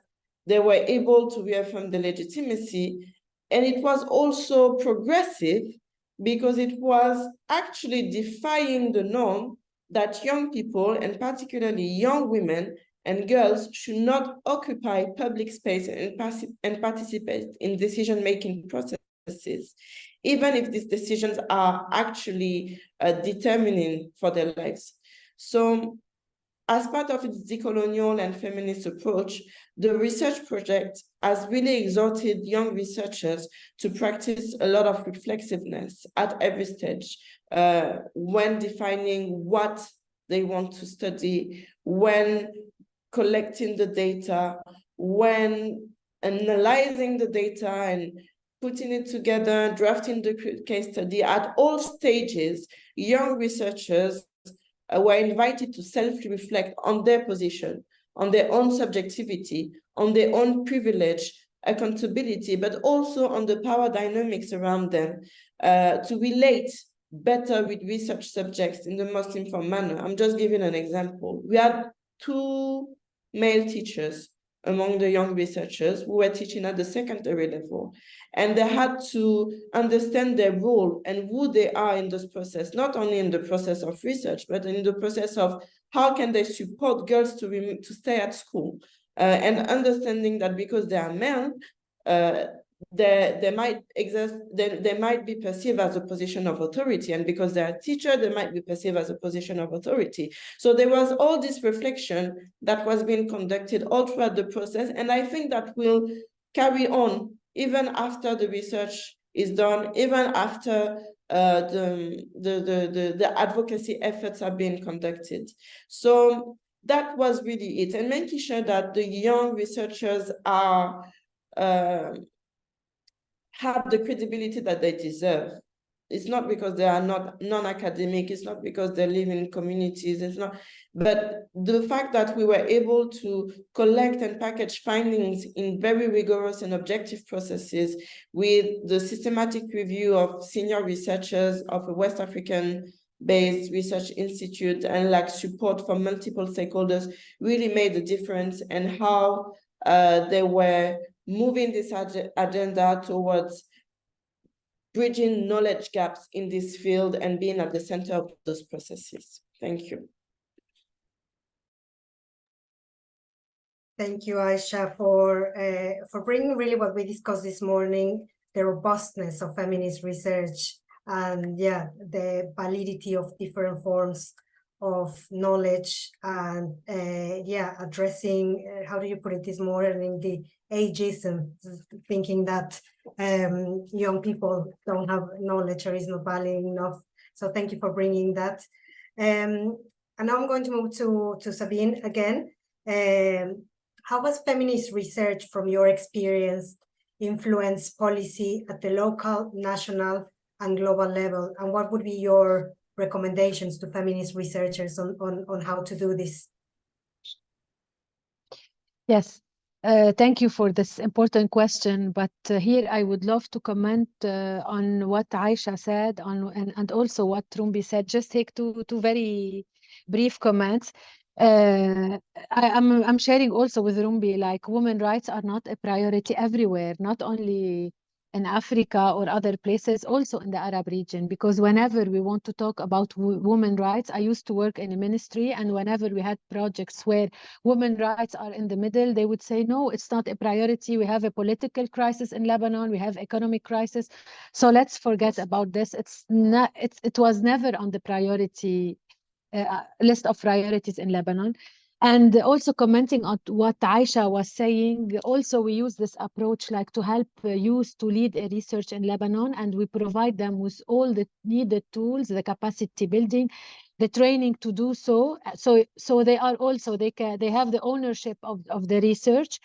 they were able to reaffirm the legitimacy, and it was also progressive because it was actually defying the norm that young people, and particularly young women and girls, should not occupy public space and participate in decision-making processes, even if these decisions are actually determining for their lives. So as part of its decolonial and feminist approach, the research project has really exhorted young researchers to practice a lot of reflexiveness at every stage when defining what they want to study, when collecting the data, when analyzing the data and putting it together, drafting the case study. At all stages, young researchers were invited to self-reflect on their position, on their own subjectivity, on their own privilege, accountability, but also on the power dynamics around them, to relate better with research subjects in the most informed manner. I'm just giving an example. We had 2 male teachers among the young researchers who were teaching at the secondary level. And they had to understand their role and who they are in this process, not only in the process of research, but in the process of how can they support girls to stay at school, and understanding that because they are male, they might be perceived as a position of authority, and because they are a teacher, they might be perceived as a position of authority. So there was all this reflection that was being conducted all throughout the process, and I think that will carry on even after the research is done, even after the advocacy efforts are being conducted. So that was really it, and making sure that the young researchers are have the credibility that they deserve. It's not because they are not non-academic, it's not because they live in communities, it's not, but the fact that we were able to collect and package findings in very rigorous and objective processes with the systematic review of senior researchers of a West African-based research institute and like support from multiple stakeholders really made a difference, and how they were moving this agenda towards bridging knowledge gaps in this field and being at the center of those processes. Thank you. Thank you, Aisha, for bringing really what we discussed this morning, the robustness of feminist research, and yeah, the validity of different forms of knowledge, and yeah, addressing, how do you put it this morning, the ageism, thinking that young people don't have knowledge or is not valued enough. So thank you for bringing that. And now I'm going to move to Sabine again. How has feminist research, from your experience, influenced policy at the local, national, and global level? And what would be your recommendations to feminist researchers on how to do this? Yes, thank you for this important question. But here I would love to comment on what Aisha said and also what Rumbi said. Just take two very brief comments. I'm sharing also with Rumbi, like, women rights are not a priority everywhere, not only in Africa or other places, also in the Arab region, because whenever we want to talk about women rights, I used to work in a ministry, and whenever we had projects where women rights are in the middle, they would say, no, it's not a priority. We have a political crisis in Lebanon, we have economic crisis, so let's forget about this. It was never on the priority list of priorities in Lebanon. And also commenting on what Aisha was saying, also we use this approach like to help youth to lead a research in Lebanon, and we provide them with all the needed tools, the capacity building, the training to do so. So they are also, they have the ownership of the research,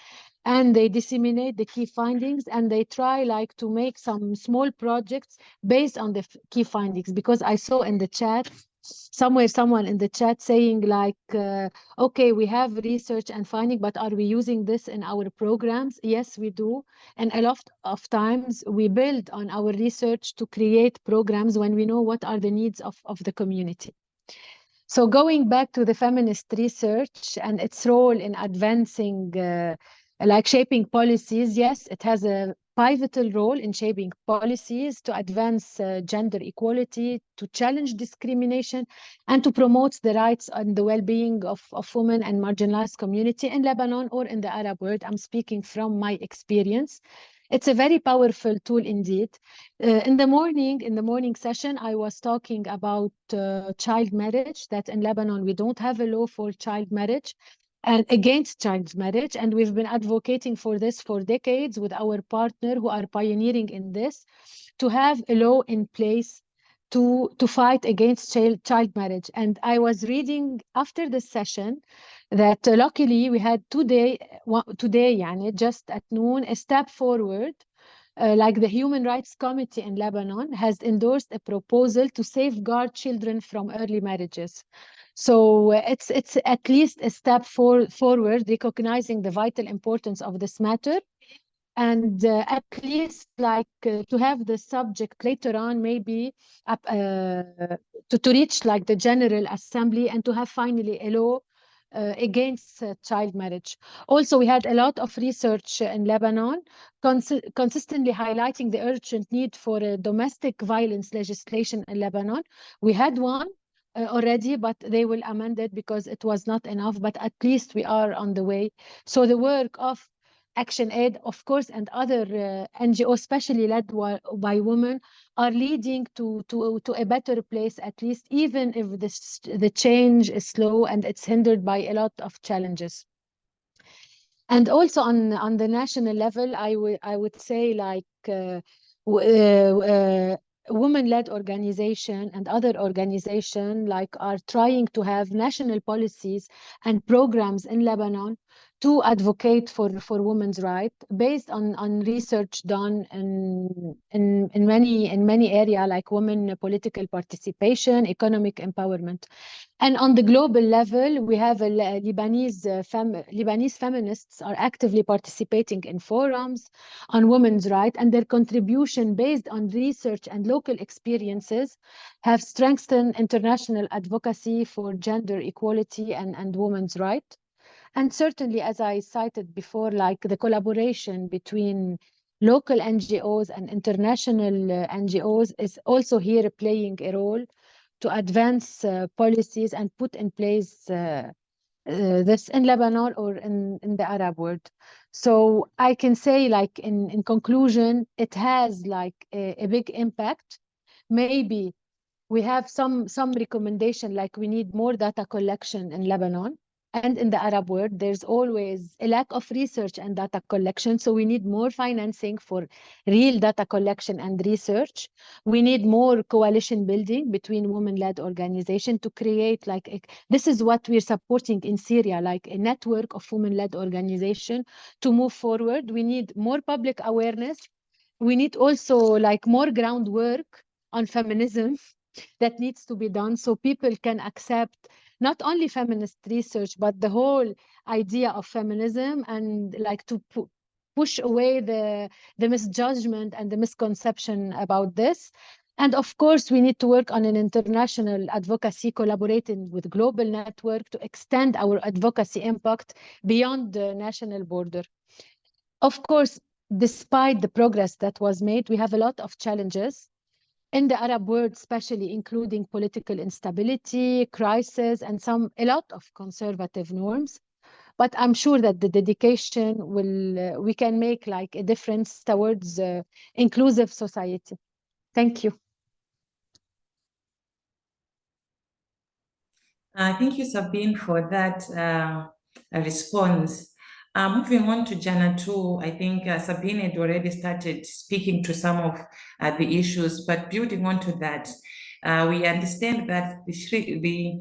and they disseminate the key findings, and they try like to make some small projects based on the key findings, because I saw in the chat somewhere someone in the chat saying like, okay, we have research and finding, but are we using this in our programs? Yes, we do. And a lot of times we build on our research to create programs when we know what are the needs of the community. So going back to the feminist research and its role in advancing, like shaping policies, yes, it has a pivotal role in shaping policies to advance gender equality, to challenge discrimination, and to promote the rights and the well-being of women and marginalized community in Lebanon or in the Arab world. I'm speaking from my experience. It's a very powerful tool indeed. In the morning session, I was talking about child marriage, that in Lebanon, we don't have a law for child marriage and against child marriage. And we've been advocating for this for decades with our partner who are pioneering in this, to have a law in place to fight against child marriage. And I was reading after this session that luckily we had today, يعني, just at noon, a step forward. Like the Human Rights Committee in Lebanon has endorsed a proposal to safeguard children from early marriages. So it's at least a step forward, recognizing the vital importance of this matter. And at least like to have the subject later on, maybe to reach like the General Assembly and to have finally a law against child marriage. Also, we had a lot of research in Lebanon consistently highlighting the urgent need for a domestic violence legislation in Lebanon. We had one already, but they will amend it because it was not enough, but at least we are on the way. So the work of Action Aid, of course, and other NGOs, especially led by women, are leading to a better place, at least, even if the change is slow and it's hindered by a lot of challenges. And also on the national level, I would say like women-led organization and other organizations like are trying to have national policies and programs in Lebanon to advocate for women's rights based on research done in many areas like women political participation, economic empowerment. And on the global level, we have Lebanese feminists are actively participating in forums on women's rights, and their contribution based on research and local experiences have strengthened international advocacy for gender equality and women's rights. And certainly, as I cited before, like the collaboration between local NGOs and international NGOs is also here playing a role to advance policies and put in place this in Lebanon or in the Arab world. So I can say, like in conclusion, it has like a big impact. Maybe we have some recommendation, like we need more data collection in Lebanon. And in the Arab world, there's always a lack of research and data collection. So we need more financing for real data collection and research. We need more coalition building between women-led organizations to create like, this is what we're supporting in Syria, like a network of women-led organizations to move forward. We need more public awareness. We need also like more groundwork on feminism that needs to be done so people can accept not only feminist research, but the whole idea of feminism, and like to push away the misjudgment and the misconception about this. And of course, we need to work on an international advocacy, collaborating with global network to extend our advocacy impact beyond the national border. Of course, despite the progress that was made, we have a lot of challenges in the Arab world, especially including political instability, crisis, and a lot of conservative norms. But I'm sure that the dedication we can make like a difference towards inclusive society. Thank you. Thank you, Sabine, for that response. Moving on to Jana too, I think Sabine had already started speaking to some of the issues, but building on to that, we understand that the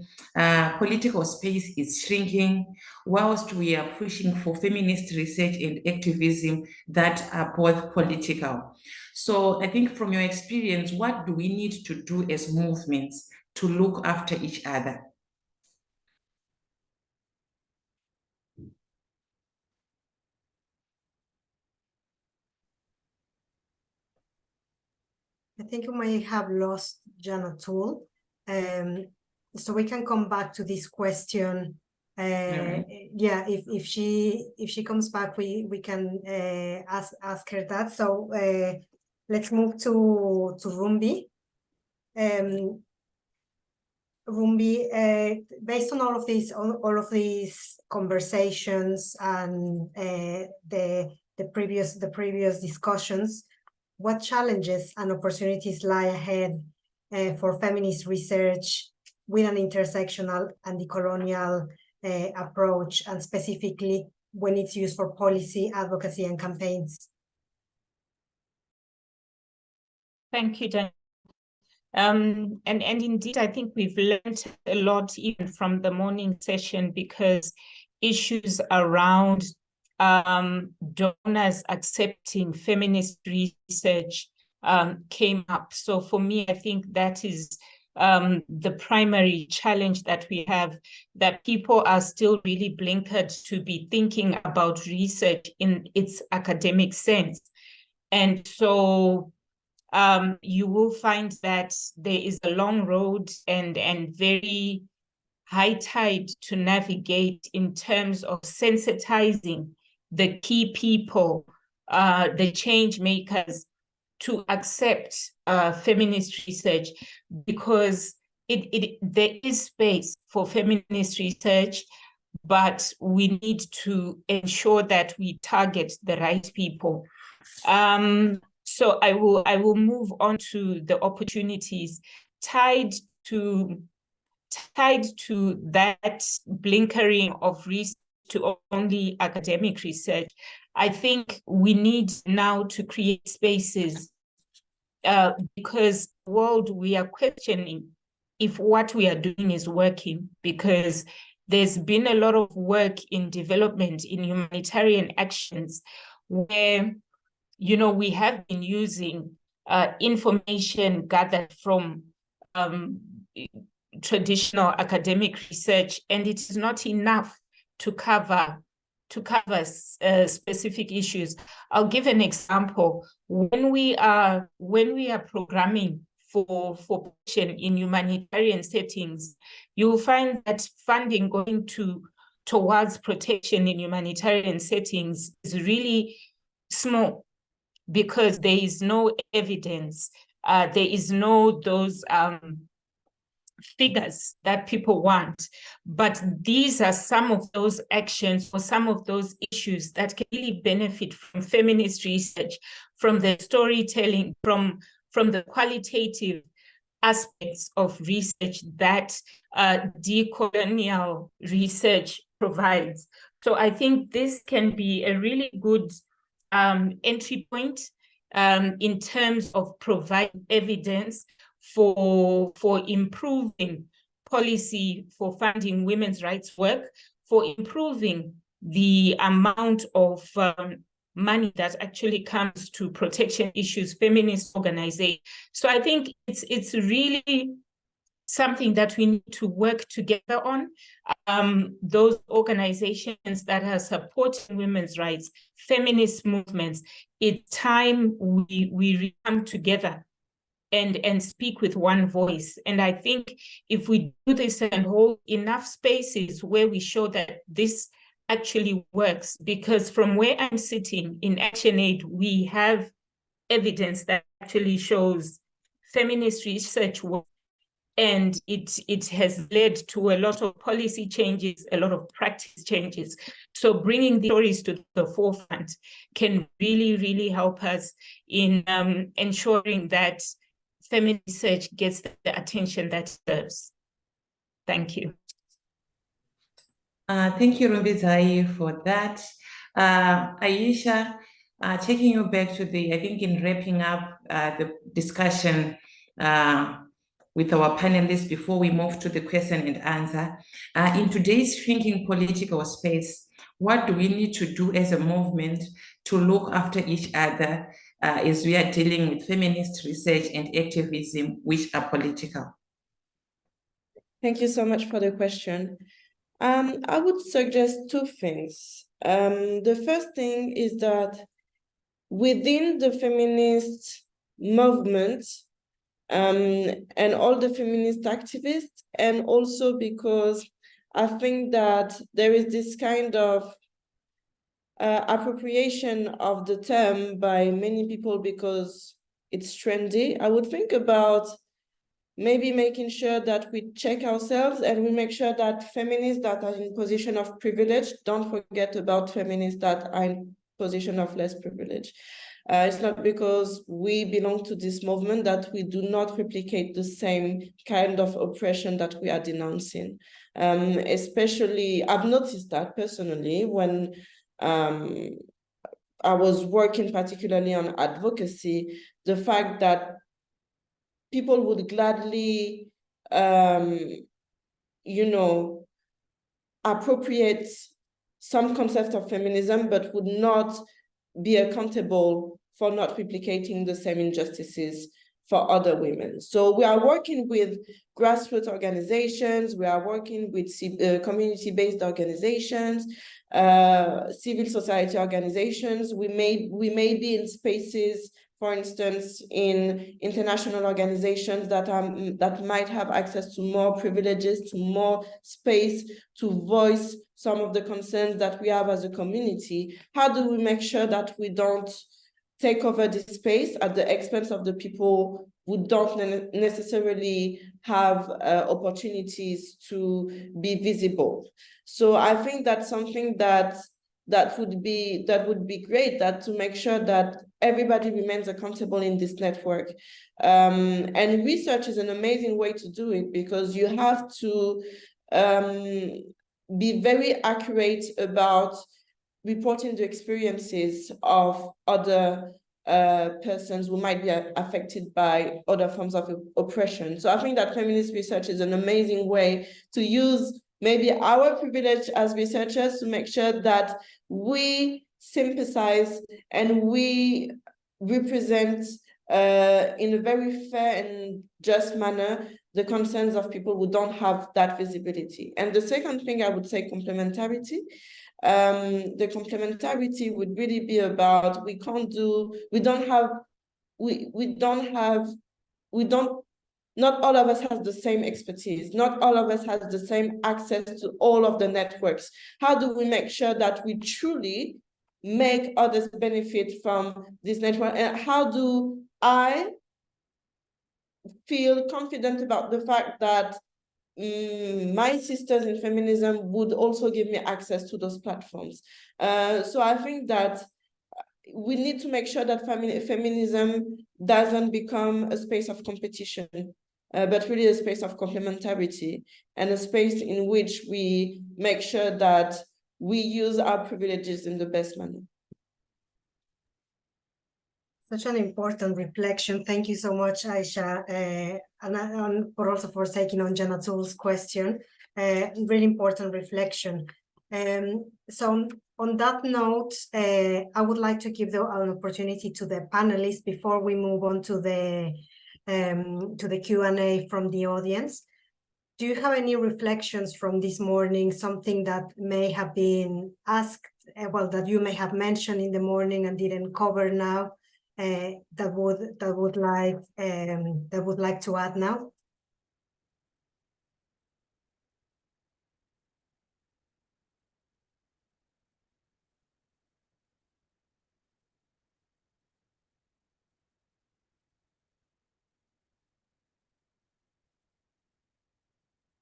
political space is shrinking whilst we are pushing for feminist research and activism that are both political. So I think from your experience, what do we need to do as movements to look after each other. I think we may have lost Janatul. So we can come back to this question. Yeah, if she comes back, we can ask her that. So let's move to Rumbi. Rumbi, based on all of these conversations and the previous discussions, what challenges and opportunities lie ahead for feminist research with an intersectional and decolonial approach, and specifically when it's used for policy, advocacy, and campaigns? Thank you, Jen. And indeed, I think we've learned a lot even from the morning session, because issues around donors accepting feminist research came up. So for me, I think that is the primary challenge that we have, that people are still really blinkered to be thinking about research in its academic sense. And so you will find that there is a long road and very high tide to navigate in terms of sensitizing the key people, the change makers, to accept feminist research, because there is space for feminist research, but we need to ensure that we target the right people. So I will move on to the opportunities tied to that blinkering of research to only academic research. I think we need now to create spaces because the world, we are questioning if what we are doing is working, because there's been a lot of work in development in humanitarian actions where, you know, we have been using information gathered from traditional academic research, and it is not enough to cover specific issues. I'll give an example. When we are programming for protection in humanitarian settings, you will find that funding going towards protection in humanitarian settings is really small, because there is no evidence, there is no those figures that people want. But these are some of those actions or some of those issues that can really benefit from feminist research, from the storytelling, from the qualitative aspects of research that decolonial research provides. So I think this can be a really good entry point in terms of providing evidence for improving policy for funding women's rights work, for improving the amount of money that actually comes to protection issues, feminist organization. So I think it's really something that we need to work together on. Those organizations that are supporting women's rights, feminist movements, it's time we come together and speak with one voice. And I think if we do this and hold enough spaces where we show that this actually works, because from where I'm sitting in ActionAid, we have evidence that actually shows feminist research work, and it has led to a lot of policy changes, a lot of practice changes. So bringing the stories to the forefront can really, really help us in ensuring that feminist research gets the attention that it deserves. Thank you. Thank you, Rumbi Zai, for that. Aisha, taking you back to I think in wrapping up the discussion with our panelists before we move to the question and answer, in today's shrinking political space, what do we need to do as a movement to look after each other as we are dealing with feminist research and activism, which are political? Thank you so much for the question. I would suggest two things. The first thing is that within the feminist movement, and all the feminist activists, and also because I think that there is this kind of appropriation of the term by many people because it's trendy. I would think about maybe making sure that we check ourselves and we make sure that feminists that are in position of privilege don't forget about feminists that are in position of less privilege. It's not because we belong to this movement that we do not replicate the same kind of oppression that we are denouncing. Especially, I've noticed that personally when I was working particularly on advocacy, the fact that people would gladly, appropriate some concept of feminism, but would not be accountable for not replicating the same injustices for other women. So we are working with grassroots organizations, we are working with community-based organizations, civil society organizations. We may be in spaces, for instance, in international organizations that might have access to more privileges, to more space to voice some of the concerns that we have as a community. How do we make sure that we don't take over this space at the expense of the people who don't necessarily have opportunities to be visible? So I think that's something that would be great, that to make sure that everybody remains accountable in this network. And research is an amazing way to do it, because you have to be very accurate about reporting the experiences of other persons who might be affected by other forms of oppression. So I think that feminist research is an amazing way to use maybe our privilege as researchers to make sure that we sympathize and we represent in a very fair and just manner the concerns of people who don't have that visibility. And the second thing, I would say complementarity. The complementarity would really be about, not all of us has the same expertise. Not all of us has the same access to all of the networks. How do we make sure that we truly make others benefit from this network? And how do I feel confident about the fact that my sisters in feminism would also give me access to those platforms? So I think that we need to make sure that feminism doesn't become a space of competition, but really a space of complementarity, and a space in which we make sure that we use our privileges in the best manner. Such an important reflection. Thank you so much, Aisha, and for taking on Janatul's question. Really important reflection. So on that note, I would like to give an opportunity to the panelists before we move on to the Q&A from the audience. Do you have any reflections from this morning, something that may have been asked, that you may have mentioned in the morning and didn't cover now, that would like to add now?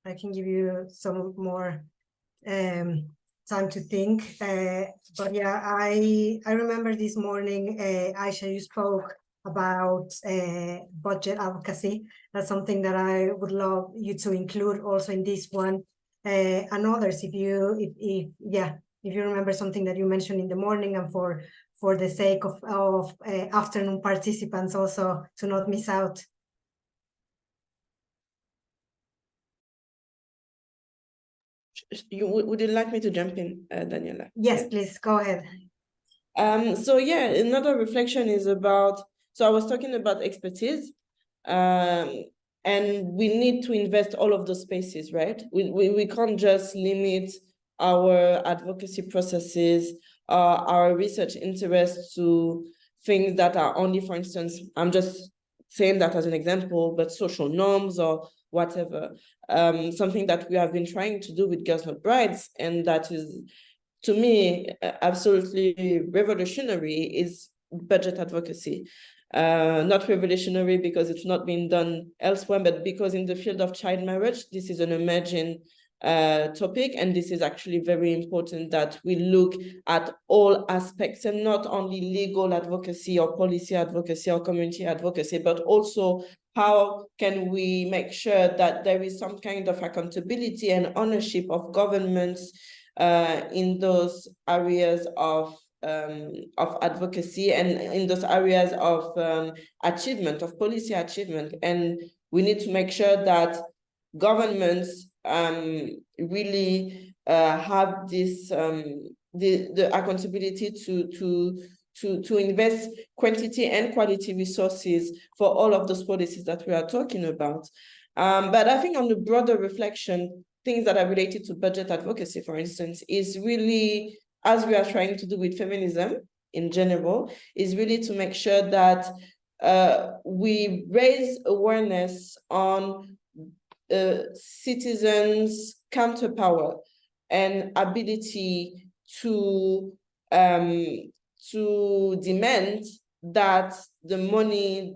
I can give you some more time to think. But yeah, I remember this morning, Aisha, you spoke about budget advocacy. That's something that I would love you to include also in this one, and others, if you remember something that you mentioned in the morning, and for the sake of afternoon participants also to not miss out. Would you like me to jump in, Daniela? Yes, please, go ahead. So yeah, another reflection is about, so I was talking about expertise, And we need to invest all of those spaces, right? We can't just limit our advocacy processes, our research interests to things that are only, for instance, I'm just saying that as an example, but social norms or whatever. Something that we have been trying to do with Girls Not Brides, and that is, to me, absolutely revolutionary, is budget advocacy. Not revolutionary because it's not been done elsewhere, but because in the field of child marriage, this is an emerging topic, and this is actually very important that we look at all aspects and not only legal advocacy or policy advocacy or community advocacy, but also how can we make sure that there is some kind of accountability and ownership of governments in those areas of advocacy and in those areas of achievement, of policy achievement. And we need to make sure that governments really have this the accountability to invest quantity and quality resources for all of those policies that we are talking about. But I think on the broader reflection, things that are related to budget advocacy, for instance, is really, as we are trying to do with feminism in general, is really to make sure that we raise awareness on citizens' counterpower and ability to demand that the money,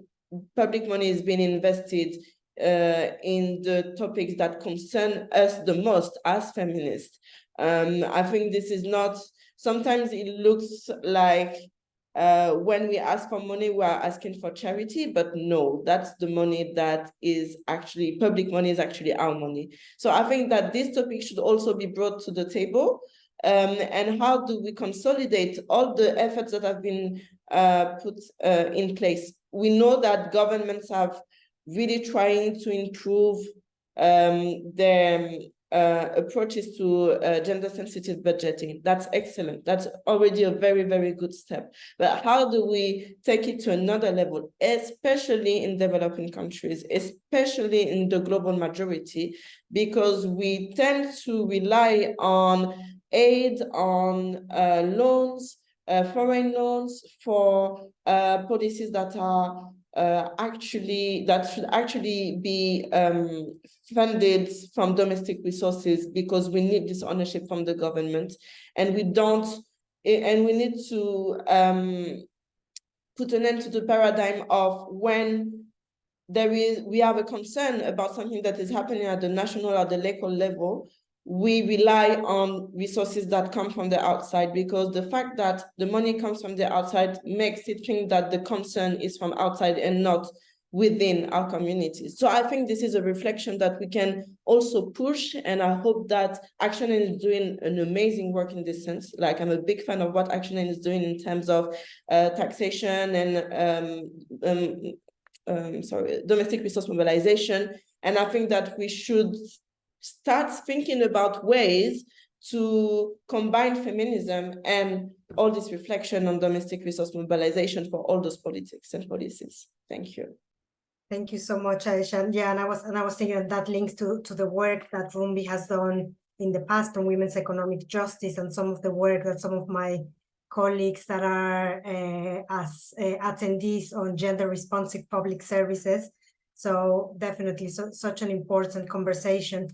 public money, is being invested in the topics that concern us the most as feminists. I think this is not, sometimes it looks like when we ask for money, we are asking for charity, but no, that's the money that is actually, public money is actually our money. So I think that this topic should also be brought to the table. And how do we consolidate all the efforts that have been put in place? We know that governments have really trying to improve their approaches to gender-sensitive budgeting. That's excellent. That's already a very, very good step. But how do we take it to another level, especially in developing countries, especially in the global majority, because we tend to rely on aid, on loans, foreign loans for policies that are that should actually be funded from domestic resources, because we need this ownership from the government, and we don't, and we need to put an end to the paradigm of when we have a concern about something that is happening at the national or the local level, we rely on resources that come from the outside, because the fact that the money comes from the outside makes it think that the concern is from outside and not within our communities. So I think this is a reflection that we can also push, and I hope that Action Aid is doing an amazing work in this sense. Like, I'm a big fan of what Action Aid is doing in terms of taxation and domestic resource mobilization. And I think that we should start thinking about ways to combine feminism and all this reflection on domestic resource mobilization for all those politics and policies. Thank you. Thank you so much, Aisha. Yeah, and I was thinking that links to the work that Rumbi has done in the past on women's economic justice, and some of the work that some of my colleagues that are as attendees on gender responsive public services. So definitely such an important conversation.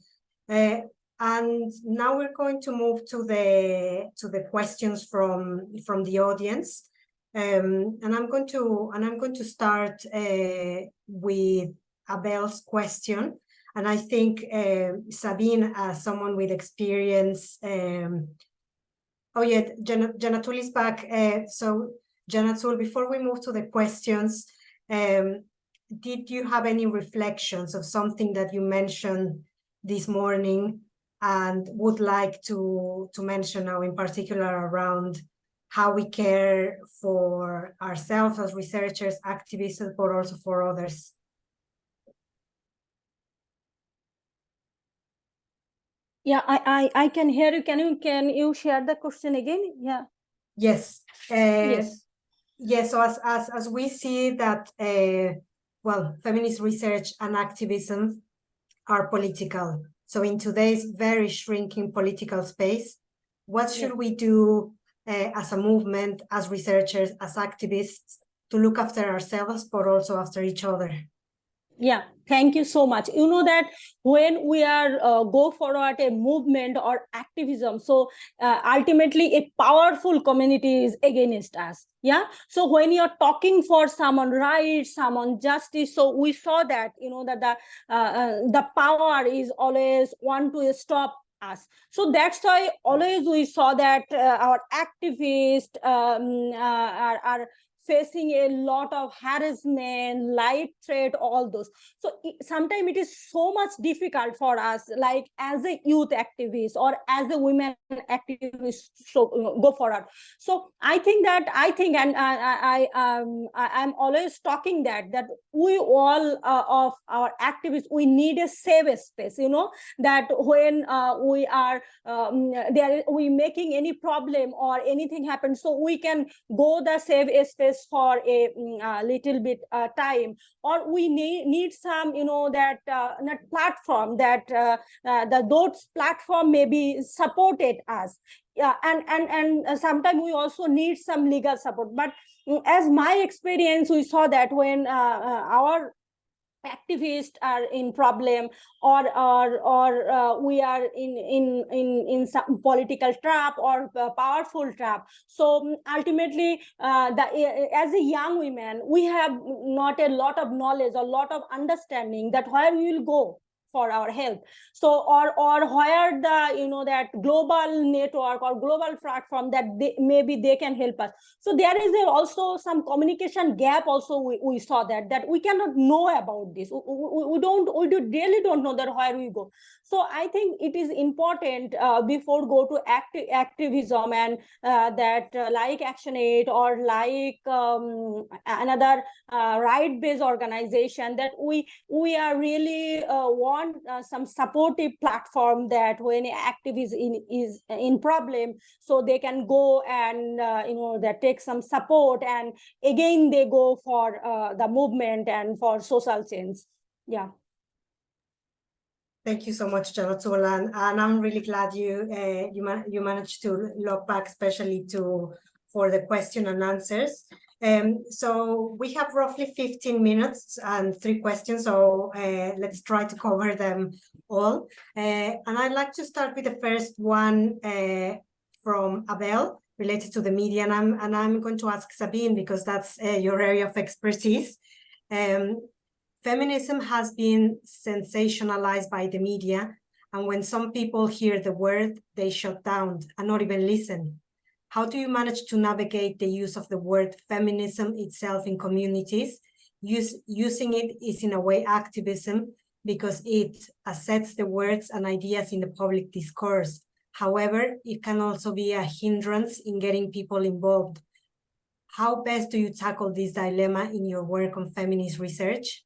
And now we're going to move to the questions from the audience. And I'm going to start with Abel's question. And I think Sabine, as someone with experience, oh yeah, Janatul is back. So Janatul, before we move to the questions, did you have any reflections of something that you mentioned this morning and would like to mention now in particular around how we care for ourselves as researchers, activists, but also for others? Yeah, I can hear you. Can you share the question again? Yeah. Yes. Yes. Yes. So as we see that well, feminist research and activism are political. So in today's very shrinking political space, what should we do as a movement, as researchers, as activists, to look after ourselves, but also after each other? Yeah, thank you so much. You know that when we are go forward a movement or activism, so ultimately a powerful community is against us. Yeah. So when you're talking for someone rights, someone justice, so we saw that, you know, that the power is always want to stop us. So that's why always we saw that our activists are facing a lot of harassment, life threat, all those. So sometimes it is so much difficult for us, like as a youth activist or as a women activist, so go forward. So I think, and I'm always talking that we all of our activists, we need a safe space, you know, that when we are there, we making any problem or anything happens, so we can go the safe space for a little bit time, or we need some, you know, that platform that those platform maybe supported us. Yeah, and sometimes we also need some legal support. But as my experience, we saw that when our activists are in problem, or we are in some political trap or powerful trap. So ultimately as a young women, we have not a lot of knowledge, a lot of understanding that where we will go for our health. So or where the, you know, that global network or global platform that maybe they can help us. So there is also some communication gap also. We saw that we cannot know about this. We really don't know that where we go. So I think it is important before go to activism, and like Action Aid or like another right-based organization, that we are really want some supportive platform, that when an activist is in problem, so they can go and you know, that take some support, and again they go for the movement and for social change. Yeah. Thank you so much, Janatul, and I'm really glad you managed to look back, especially for the question and answers. So we have roughly 15 minutes and 3 questions, so let's try to cover them all. And I'd like to start with the first one from Abel, related to the media, and I'm going to ask Sabine, because that's your area of expertise. Feminism has been sensationalized by the media, and when some people hear the word, they shut down and not even listen. How do you manage to navigate the use of the word feminism itself in communities? Using it is in a way activism, because it assets the words and ideas in the public discourse. However, it can also be a hindrance in getting people involved. How best do you tackle this dilemma in your work on feminist research?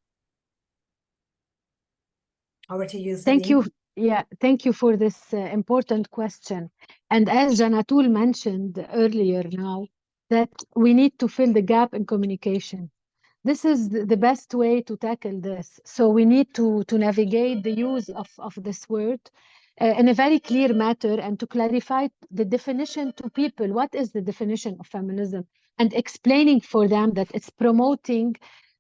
Over to you, Sabine. Thank you. Yeah, thank you for this important question. And as Janatul mentioned earlier now, that we need to fill the gap in communication. This is the best way to tackle this. So we need to navigate the use of this word in a very clear matter, and to clarify the definition to people. What is the definition of feminism? And explaining for them that it's promoting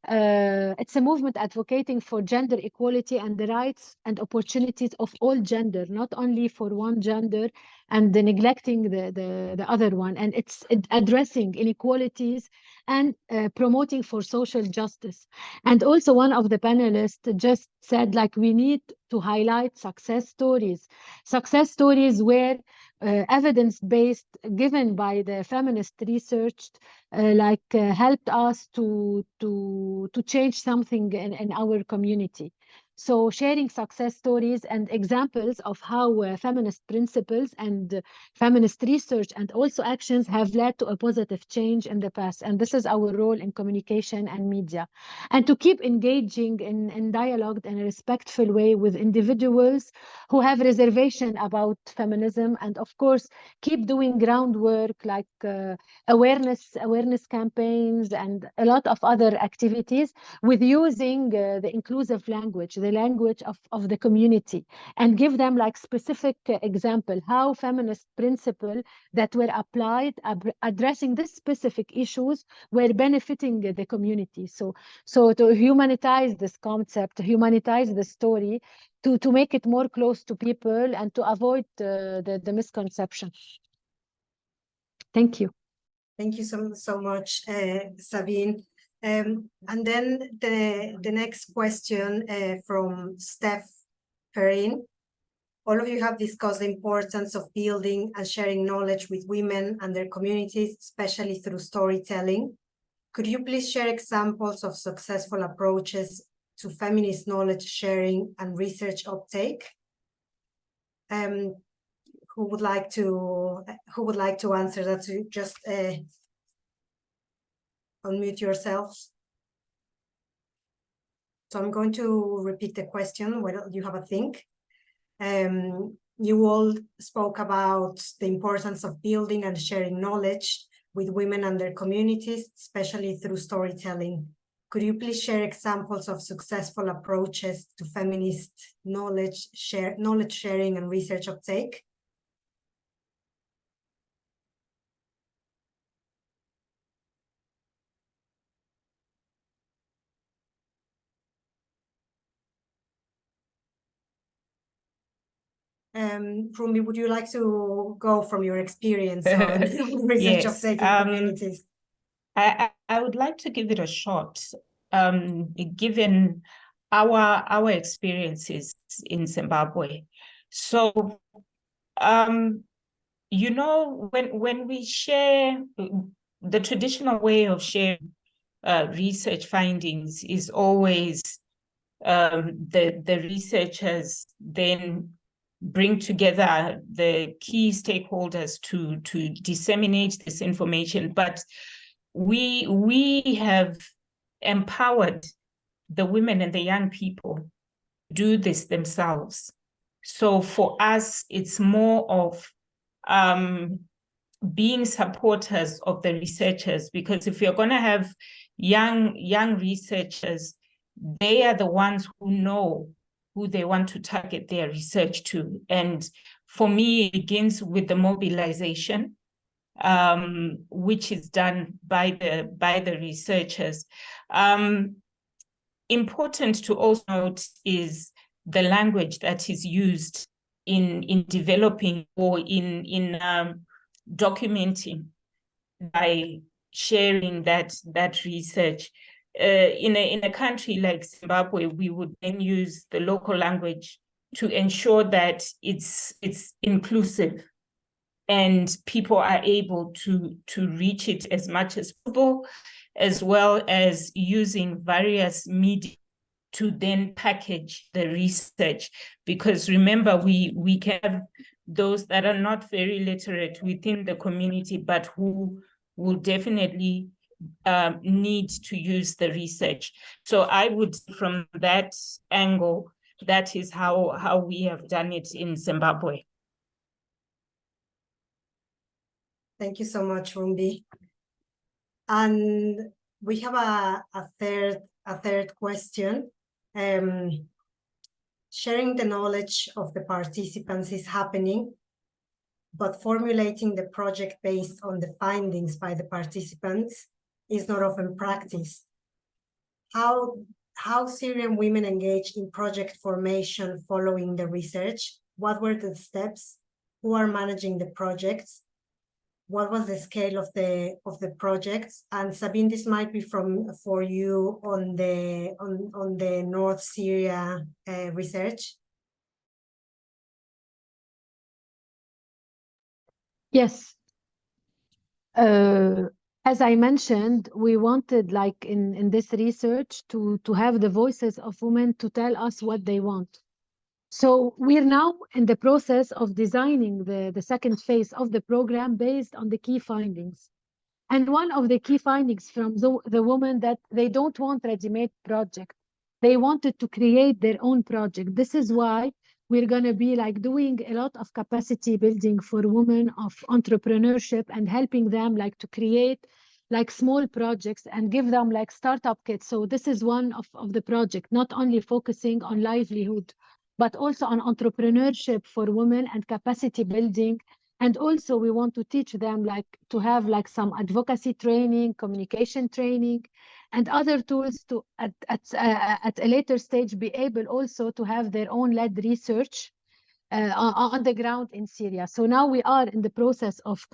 it's a movement advocating for gender equality and the rights and opportunities of all gender, not only for one gender and neglecting the other one. And it's addressing inequalities and promoting for social justice. And also one of the panelists just said, like, we need to highlight success stories where evidence-based given by the feminist research helped us to change something in our community. So sharing success stories and examples of how feminist principles and feminist research and also actions have led to a positive change in the past. And this is our role in communication and media. And to keep engaging in dialogue in a respectful way with individuals who have reservation about feminism, and of course, keep doing groundwork like awareness campaigns and a lot of other activities with using the inclusive language, the language of the community, and give them like specific example how feminist principle that were applied addressing this specific issues were benefiting the community. So to humanize this concept, humanize the story, to make it more close to people and to avoid the misconception. Thank you. Thank you so much, Sabine. And then the next question from Steph Perrin. All of you have discussed the importance of building and sharing knowledge with women and their communities, especially through storytelling. Could you please share examples of successful approaches to feminist knowledge sharing and research uptake? Who would like to answer that? To just unmute yourselves. So I'm going to repeat the question while you have a think. You all spoke about the importance of building and sharing knowledge with women and their communities, especially through storytelling. Could you please share examples of successful approaches to feminist knowledge sharing and research uptake? Rumi, would you like to go from your experience on research Yes, uptake in communities? I would like to give it a shot, given our experiences in Zimbabwe. So, you know, when we share, the traditional way of sharing research findings is always the researchers then bring together the key stakeholders to disseminate this information. But we have empowered the women and the young people to do this themselves. So for us, it's more of being supporters of the researchers, because if you're going to have young researchers, they are the ones who know who they want to target their research to. And for me, it begins with the mobilization, which is done by the researchers. Important to also note is the language that is used in developing or in documenting by sharing that research. In a country like Zimbabwe, we would then use the local language to ensure that it's inclusive and people are able to reach it as much as possible, as well as using various media to then package the research. Because remember, we can have those that are not very literate within the community, but who will definitely need to use the research. So I would, from that angle, that is how we have done it in Zimbabwe. Thank you so much, Rumbi. And we have a third question. Sharing the knowledge of the participants is happening, but formulating the project based on the findings by the participants is not often practiced. How Syrian women engage in project formation following the research? What were the steps? Who are managing the projects? What was the scale of the projects? And Sabine, this might be for you on the North Syria research. Yes. as I mentioned, we wanted, like in this research, to have the voices of women to tell us what they want. So we're now in the process of designing the second phase of the program based on the key findings. And one of the key findings from the women that they don't want ready-made project. They wanted to create their own project. This is why we're going to be like doing a lot of capacity building for women of entrepreneurship and helping them like to create like small projects and give them like startup kits. So this is one of the project, not only focusing on livelihood, but also on entrepreneurship for women and capacity building. And also we want to teach them like to have like some advocacy training, communication training, and other tools to at a later stage be able also to have their own led research on the ground in Syria. So now we are in the process of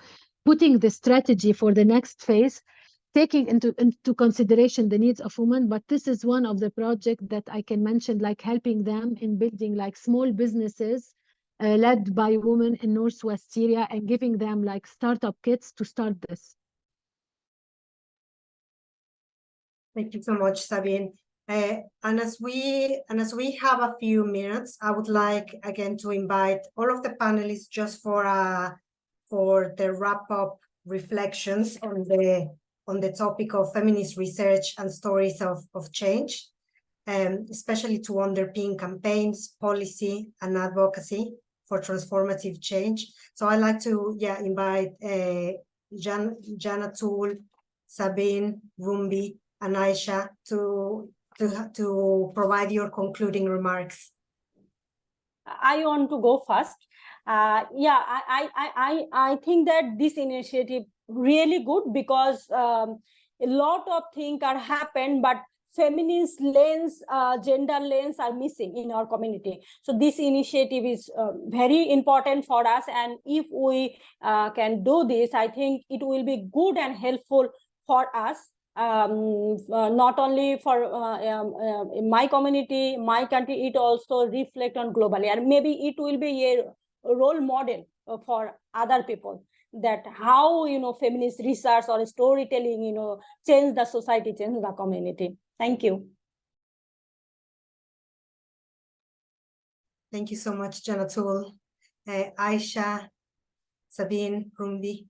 putting the strategy for the next phase, taking into consideration the needs of women. But this is one of the projects that I can mention, like helping them in building like small businesses led by women in Northwest Syria and giving them like startup kits to start this. Thank you so much, Sabine. And as we have a few minutes, I would like again to invite all of the panelists just for the wrap-up reflections on the topic of feminist research and stories of change, especially to underpin campaigns, policy, and advocacy for transformative change. So I'd like to invite Janatul, Sabine, Rumbi, and Aisha to provide your concluding remarks. I want to go first. I think that this initiative really good because a lot of things are happened, but feminist lens, gender lens are missing in our community. So this initiative is very important for us, and if we can do this, I think it will be good and helpful for us. Not only for in my community, my country, it also reflect on globally, and maybe it will be a role model for other people, that how feminist research or storytelling change the society, change the community. Thank you. Thank you so much, Janatul. Aisha, Sabine, Rumbi.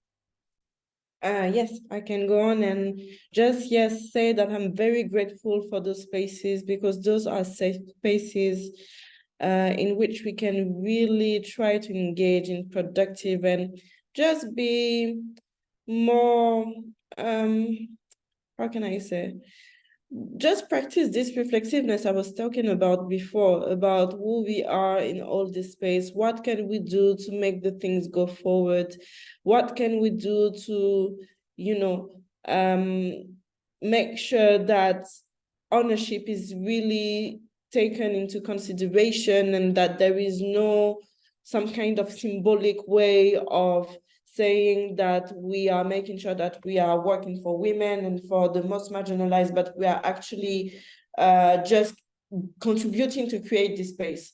Yes, I can go on and just, yes, say that I'm very grateful for those spaces, because those are safe spaces in which we can really try to engage in productive and just be more, how can I say, just practice this reflexiveness I was talking about before, about who we are in all this space. What can we do to make the things go forward? What can we do to, make sure that ownership is really taken into consideration, and that there is no some kind of symbolic way of saying that we are making sure that we are working for women and for the most marginalized, but we are actually just contributing to create this space.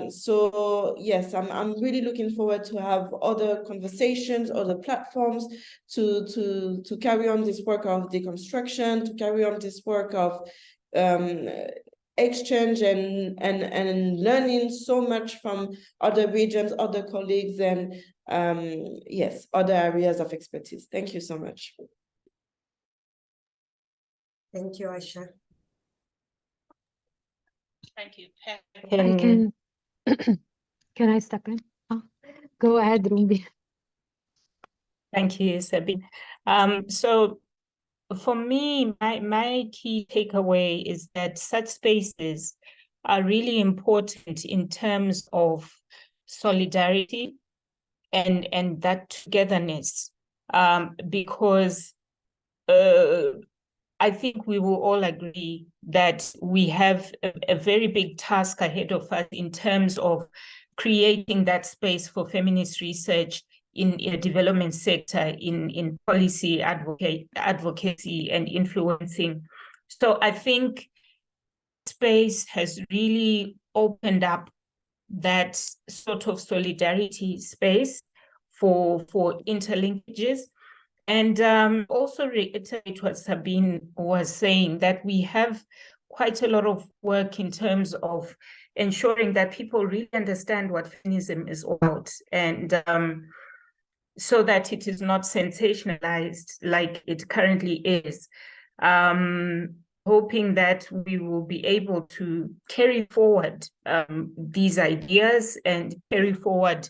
So yes, I'm really looking forward to have other conversations, other platforms to carry on this work of deconstruction, to carry on this work of exchange and learning so much from other regions, other colleagues, and yes, other areas of expertise. Thank you so much. Thank you, Aisha. Thank you. I can can I step in? Oh, go ahead, Rumbi. Thank you, Sabine. So for me, my key takeaway is that such spaces are really important in terms of solidarity and that togetherness, because I think we will all agree that we have a very big task ahead of us in terms of creating that space for feminist research in a development sector, in policy advocacy and influencing. So I think space has really opened up that sort of solidarity space for interlinkages. And also reiterate what Sabine was saying, that we have quite a lot of work in terms of ensuring that people really understand what feminism is about, and so that it is not sensationalized like it currently is. Hoping that we will be able to carry forward these ideas and carry forward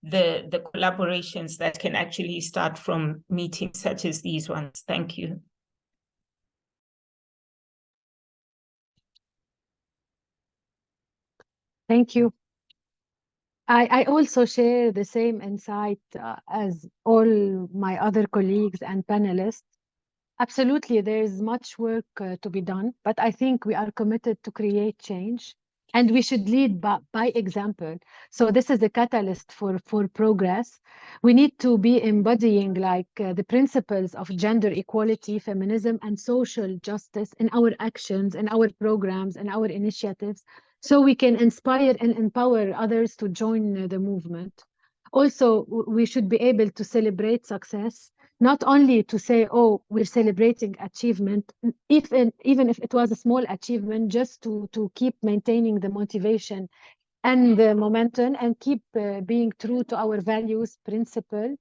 the collaborations that can actually start from meetings such as these ones. Thank you. Thank you. I also share the same insight as all my other colleagues and panelists. Absolutely, there is much work to be done, but I think we are committed to create change, and we should lead by example. So this is a catalyst for progress. We need to be embodying the principles of gender equality, feminism, and social justice in our actions, in our programs, and our initiatives, so we can inspire and empower others to join the movement. Also, we should be able to celebrate success, not only to say, oh, we're celebrating achievement, even if it was a small achievement, just to keep maintaining the motivation and the momentum, and keep being true to our values, principle,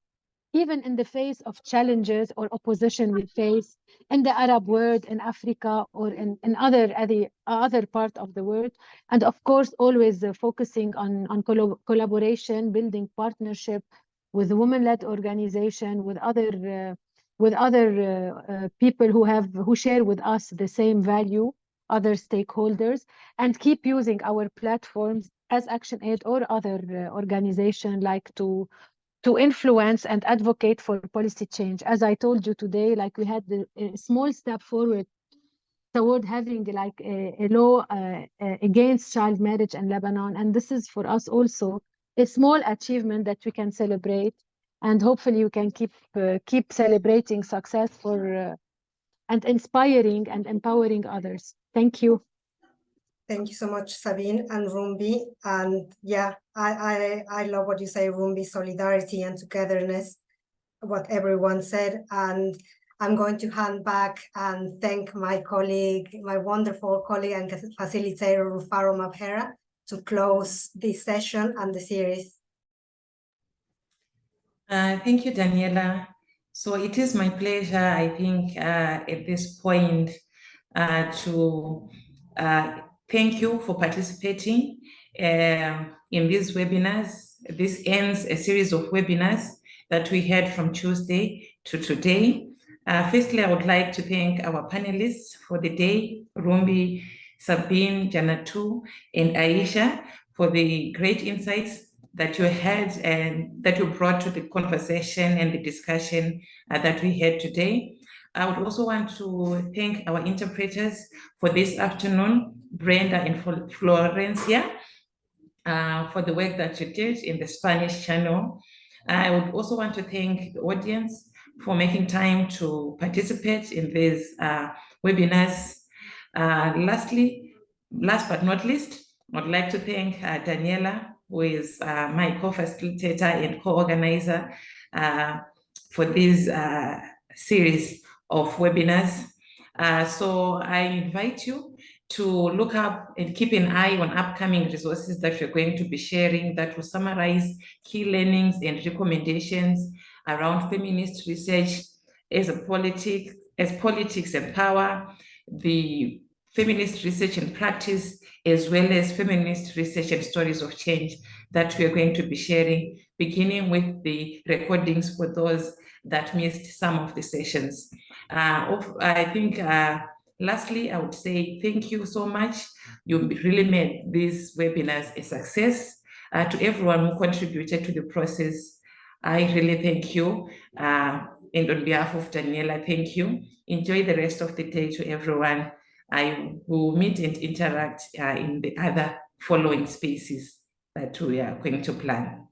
even in the face of challenges or opposition we face in the Arab world, in Africa, or in other part of the world. And of course, always focusing on collaboration, building partnership with women-led organization, with other people who share with us the same value, other stakeholders, and keep using our platforms as ActionAid or other organization to influence and advocate for policy change. As I told you today, we had a small step forward toward having a law against child marriage in Lebanon. And this is for us also a small achievement that we can celebrate. And hopefully we can keep celebrating success and inspiring and empowering others. Thank you. Thank you so much, Sabine and Rumbi. And yeah, I love what you say, Rumbi, solidarity and togetherness, what everyone said. And I'm going to hand back and thank my colleague, my wonderful colleague and facilitator, Rufaro Mabhera, to close this session and the series. Thank you, Daniela. So it is my pleasure, I think, at this point to thank you for participating in these webinars. This ends a series of webinars that we had from Tuesday to today. Firstly, I would like to thank our panelists for the day, Rumbi, Sabine, Janatu, and Aisha, for the great insights that you had and that you brought to the conversation and the discussion that we had today. I would also want to thank our interpreters for this afternoon, Brenda and Florencia, for the work that you did in the Spanish channel. I would also want to thank the audience for making time to participate in these webinars. Last but not least, I'd like to thank Daniela, who is my co-facilitator and co-organizer for this series of webinars. So I invite you to look up and keep an eye on upcoming resources that we're going to be sharing that will summarize key learnings and recommendations around feminist research as politics and power, the feminist research and practice, as well as feminist research and stories of change that we are going to be sharing, beginning with the recordings for those that missed some of the sessions. I think lastly, I would say thank you so much. You really made these webinars a success. To everyone who contributed to the process, I really thank you. And on behalf of Daniela, thank you. Enjoy the rest of the day to everyone. I will meet and interact in the other following spaces that we are going to plan.